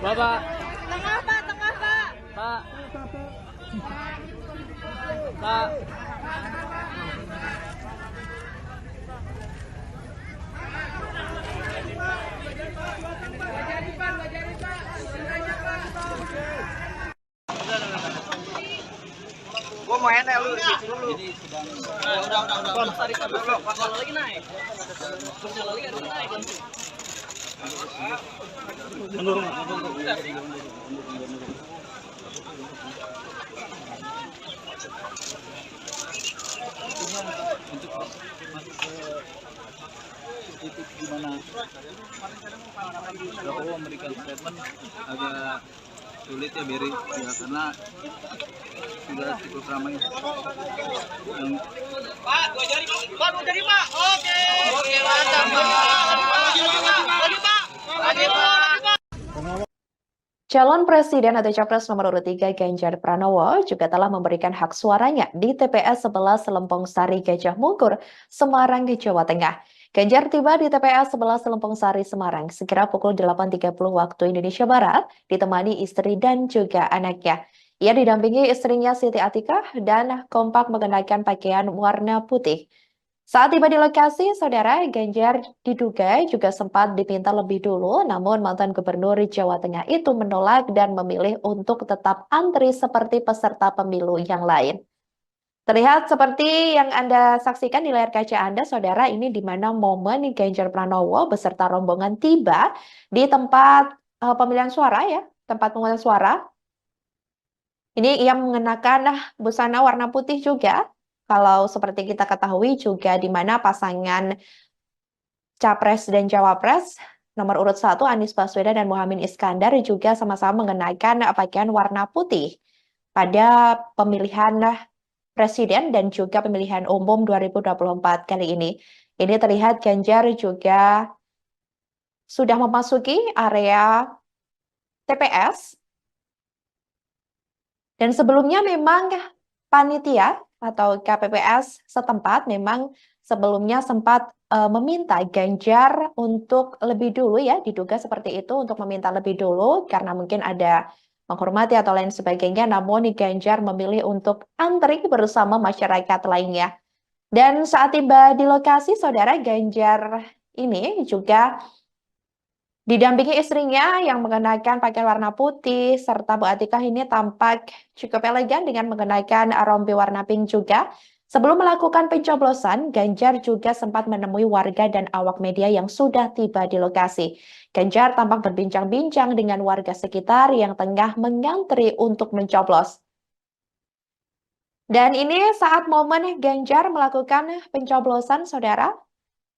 [SPEAKER 3] Bapak.
[SPEAKER 5] Tengah, Pak, tengah, Pak.
[SPEAKER 3] Pak. Pak.
[SPEAKER 5] Gua mau enak lu dulu. Ini sedang udah. Tarik dulu. Kalau lagi naik. Kalau lagi naik.
[SPEAKER 14] Titik di mana Prabowo memberikan statement agak sulit ya Beri ya, karena sudah cukup ramai yang
[SPEAKER 5] Pak, 2 jari, Pak. Pak, 2 jari, Pak. Oke. Oke, mantap, Pak. Lagi, Pak. Lagi, Pak.
[SPEAKER 1] Calon Presiden atau Capres nomor urut 3 Ganjar Pranowo juga telah memberikan hak suaranya di TPS 11 Lempong Sari Gajah Mungkur, Semarang, Jawa Tengah. Ganjar tiba di TPS 11 Lempong Sari, Semarang sekira pukul 8.30 waktu Indonesia Barat, ditemani istri dan juga anaknya. Ia didampingi istrinya Siti Atikah dan kompak mengenakan pakaian warna putih. Saat tiba di lokasi, saudara, Ganjar diduga juga sempat diminta lebih dulu, namun mantan gubernur Jawa Tengah itu menolak dan memilih untuk tetap antri seperti peserta pemilu yang lain. Terlihat seperti yang Anda saksikan di layar kaca Anda, saudara, ini di mana momen Ganjar Pranowo beserta rombongan tiba di tempat pemilihan suara ya, tempat pemungutan suara. Ini ia mengenakan busana warna putih juga. Kalau seperti kita ketahui juga di mana pasangan Capres dan Cawapres nomor urut 1 Anies Baswedan dan Muhaimin Iskandar juga sama-sama mengenakan pakaian warna putih pada pemilihan presiden dan juga pemilihan umum 2024 kali ini. Ini terlihat Ganjar juga sudah memasuki area TPS. Dan sebelumnya memang panitia atau KPPS setempat memang sebelumnya sempat meminta Ganjar untuk lebih dulu ya, diduga seperti itu untuk meminta lebih dulu karena mungkin ada menghormati atau lain sebagainya, namun Ganjar memilih untuk antri bersama masyarakat lainnya. Dan saat tiba di lokasi, saudara, Ganjar ini juga didampingi istrinya yang mengenakan pakaian warna putih, serta Bu Atikah ini tampak cukup elegan dengan mengenakan rompi warna pink juga. Sebelum melakukan pencoblosan, Ganjar juga sempat menemui warga dan awak media yang sudah tiba di lokasi. Ganjar tampak berbincang-bincang dengan warga sekitar yang tengah mengantri untuk mencoblos. Dan ini saat momen Ganjar melakukan pencoblosan, saudara.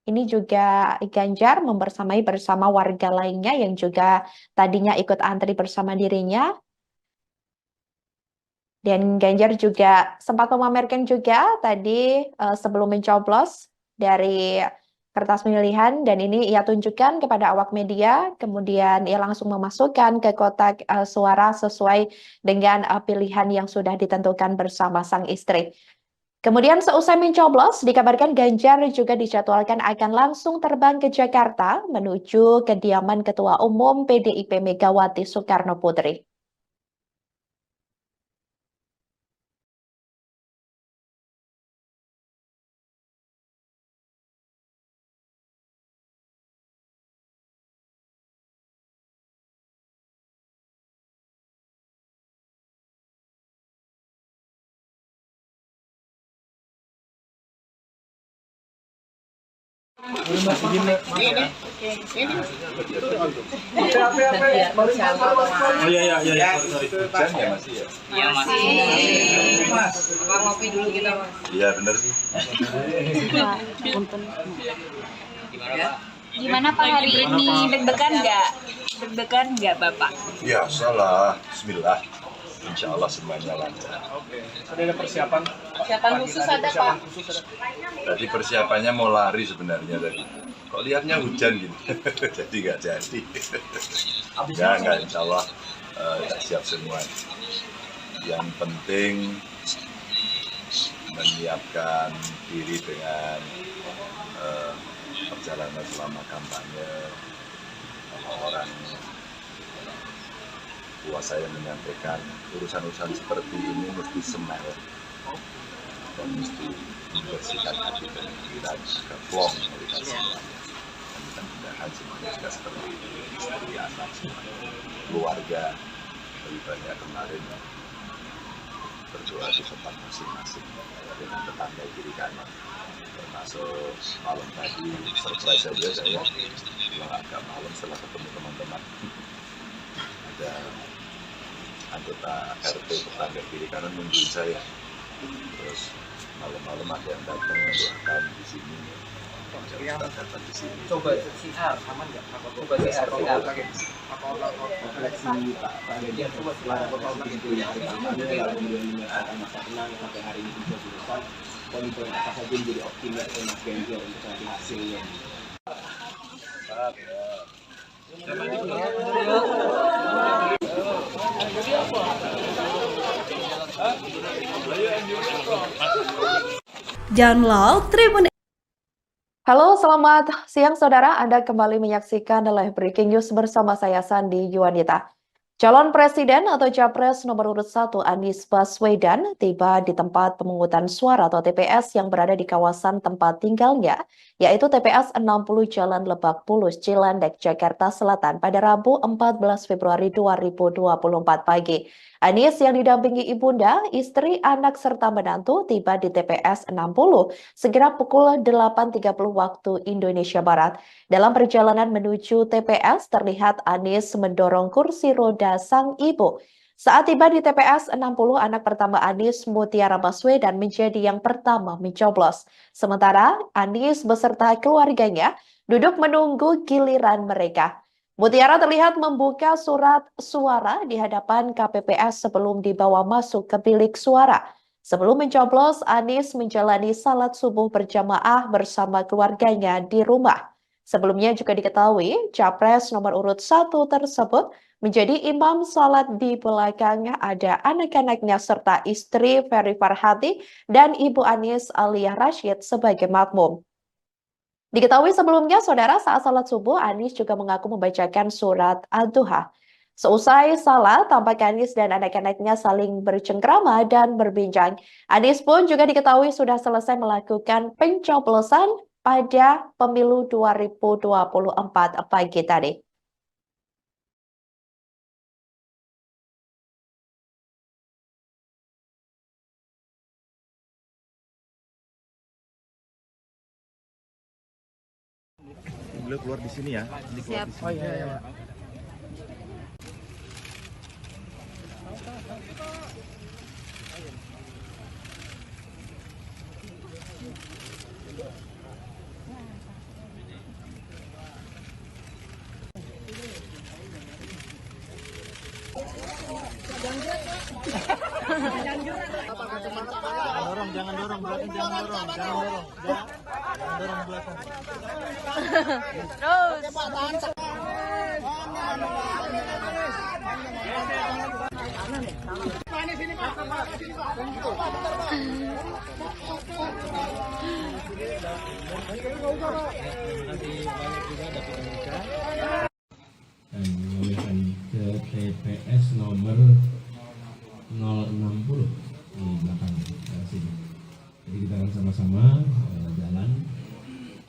[SPEAKER 1] Ini juga Ganjar membersamai bersama warga lainnya yang juga tadinya ikut antri bersama dirinya. Dan Ganjar juga sempat memamerkan juga tadi sebelum mencoblos dari kertas pemilihan, dan ini ia tunjukkan kepada awak media, kemudian ia langsung memasukkan ke kotak suara sesuai dengan pilihan yang sudah ditentukan bersama sang istri. Kemudian seusai mencoblos, dikabarkan Ganjar juga dijadwalkan akan langsung terbang ke Jakarta menuju kediaman Ketua Umum PDIP Megawati Soekarno Putri.
[SPEAKER 7] Oh iya. Hujan ya masih ya?
[SPEAKER 8] Iya masih.
[SPEAKER 3] Mas, abang ngopi dulu kita, Mas.
[SPEAKER 7] Iya bener sih.
[SPEAKER 8] Gimana Pak hari ini? Deg-degan nggak Bapak?
[SPEAKER 7] Ya salah. Bismillah. Insya Allah semuanya lancar.
[SPEAKER 14] Oke. Ada persiapan?
[SPEAKER 8] Persiapan khusus ada Pak?
[SPEAKER 7] Tadi persiapannya mau lari sebenarnya tadi. Kok lihatnya hujan gitu. Jadi nggak jadi. Nggak, insya Allah kita siap semua. Yang penting menyiapkan diri dengan perjalanan selama kampanye. Orang tua saya menyampaikan urusan-urusan seperti ini mesti smile dan mesti membersihkan hati dan pikiran keflong melihat semuanya. Dan mudah-mudahan semuanya juga seperti itu, istri, anak, semuanya, keluarga. Lebih banyak kemarin berdoa di tempat masing-masing dengan tetangga kiri kanan. Termasuk malam tadi surprise saja saya pulang agak malam setelah ketemu teman-teman. Ada anggota RT tetangga kiri kanan nungguin saya. Terus malam-malam ada yang datang mendoakan di sini. Ustaz datang di sini.
[SPEAKER 3] Coba CR, aman nggak? Coba CR.
[SPEAKER 9] Refleksi Pak Ganjar setelah rapat itu yang pertama lalu kemudian menyatakan masa tenang sampai hari ini bisa selesai. Poin-poin apa saja yang jadi optimis Mas Ganjar untuk nanti hasilnya?
[SPEAKER 19] Download Tribun.
[SPEAKER 1] Halo, selamat siang saudara. Anda kembali menyaksikan live breaking news bersama saya Sandi Yuwanita. Calon Presiden atau Capres nomor urut 1 Anies Baswedan tiba di tempat pemungutan suara atau TPS yang berada di kawasan tempat tinggalnya, yaitu TPS 60 Jalan Lebak Bulus, Cilandak, Jakarta Selatan pada Rabu 14 Februari 2024 pagi. Anies yang didampingi ibunda, istri, anak, serta menantu tiba di TPS 60 segera pukul 8.30 waktu Indonesia Barat. Dalam perjalanan menuju TPS, terlihat Anies mendorong kursi roda sang ibu. Saat tiba di TPS 60, anak pertama Anies, Mutiara Baswedan, menjadi yang pertama mencoblos. Sementara Anies beserta keluarganya duduk menunggu giliran mereka. Mutiara terlihat membuka surat suara di hadapan KPPS sebelum dibawa masuk ke bilik suara. Sebelum mencoblos, Anies menjalani salat subuh berjamaah bersama keluarganya di rumah. Sebelumnya juga diketahui, Capres nomor urut 1 tersebut menjadi imam salat di belakangnya ada anak-anaknya serta istri Ferry Farhati dan Ibu Anies Aliyah Rashid sebagai makmum. Diketahui sebelumnya, saudara, saat salat subuh, Anies juga mengaku membacakan surat Ad-Duha. Seusai salat, tampak Anies dan anak-anaknya saling bercengkrama dan berbincang. Anies pun juga diketahui sudah selesai melakukan pencoblosan pada pemilu 2024 pagi tadi.
[SPEAKER 7] Beliau keluar di sini ya.
[SPEAKER 5] Siap.
[SPEAKER 7] Oh iya.
[SPEAKER 5] Jangan dorong belakang, jangan dorong belakang. Terus.
[SPEAKER 4] Dan mengambilkan ke TPS nomor 060 di belakang sini. Jadi kita akan sama-sama jalan,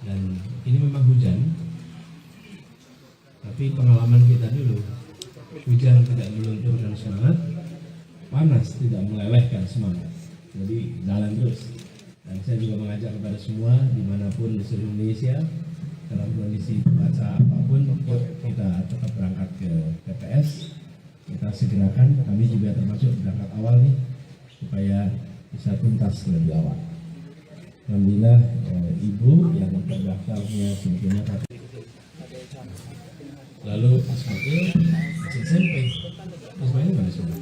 [SPEAKER 4] dan ini memang hujan, tapi pengalaman kita dulu, hujan tidak melunturkan semangat, panas tidak melelehkan semangat. Jadi jalan terus. Dan saya juga mengajak kepada semua dimanapun di seluruh Indonesia, dalam kondisi cuaca apapun, yuk kita tetap berangkat ke TPS. Kita segerakan, kami juga termasuk berangkat awal nih, supaya bisa tuntas lebih awal. Alhamdulillah ibu yang terdaftarnya sebetulnya lalu Ismail masih SMP. Ismail mana semua?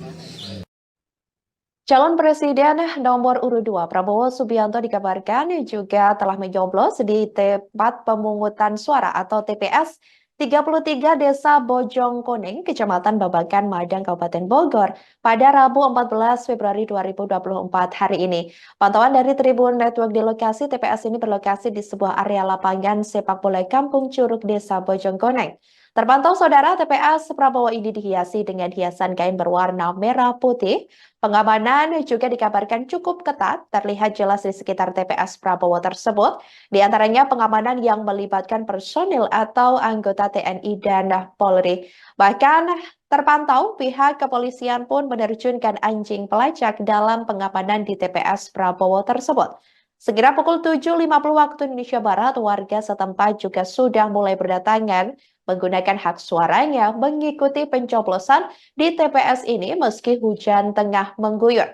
[SPEAKER 1] Calon Presiden nomor urut 2 Prabowo Subianto dikabarkan juga telah mencoblos di tempat pemungutan suara atau TPS 33 Desa Bojongkoneng, Kecamatan Babakan, Madang, Kabupaten Bogor pada Rabu 14 Februari 2024 hari ini. Pantauan dari Tribun Network di lokasi TPS ini berlokasi di sebuah area lapangan sepak bola Kampung Curug Desa Bojongkoneng. Terpantau saudara, TPS Prabowo ini dihiasi dengan hiasan kain berwarna merah putih. Pengamanan juga dikabarkan cukup ketat, terlihat jelas di sekitar TPS Prabowo tersebut. Di antaranya pengamanan yang melibatkan personil atau anggota TNI dan Polri. Bahkan terpantau pihak kepolisian pun menerjunkan anjing pelacak dalam pengamanan di TPS Prabowo tersebut. Segera pukul 7.50 waktu Indonesia Barat, warga setempat juga sudah mulai berdatangan menggunakan hak suaranya mengikuti pencoblosan di TPS ini meski hujan tengah mengguyur.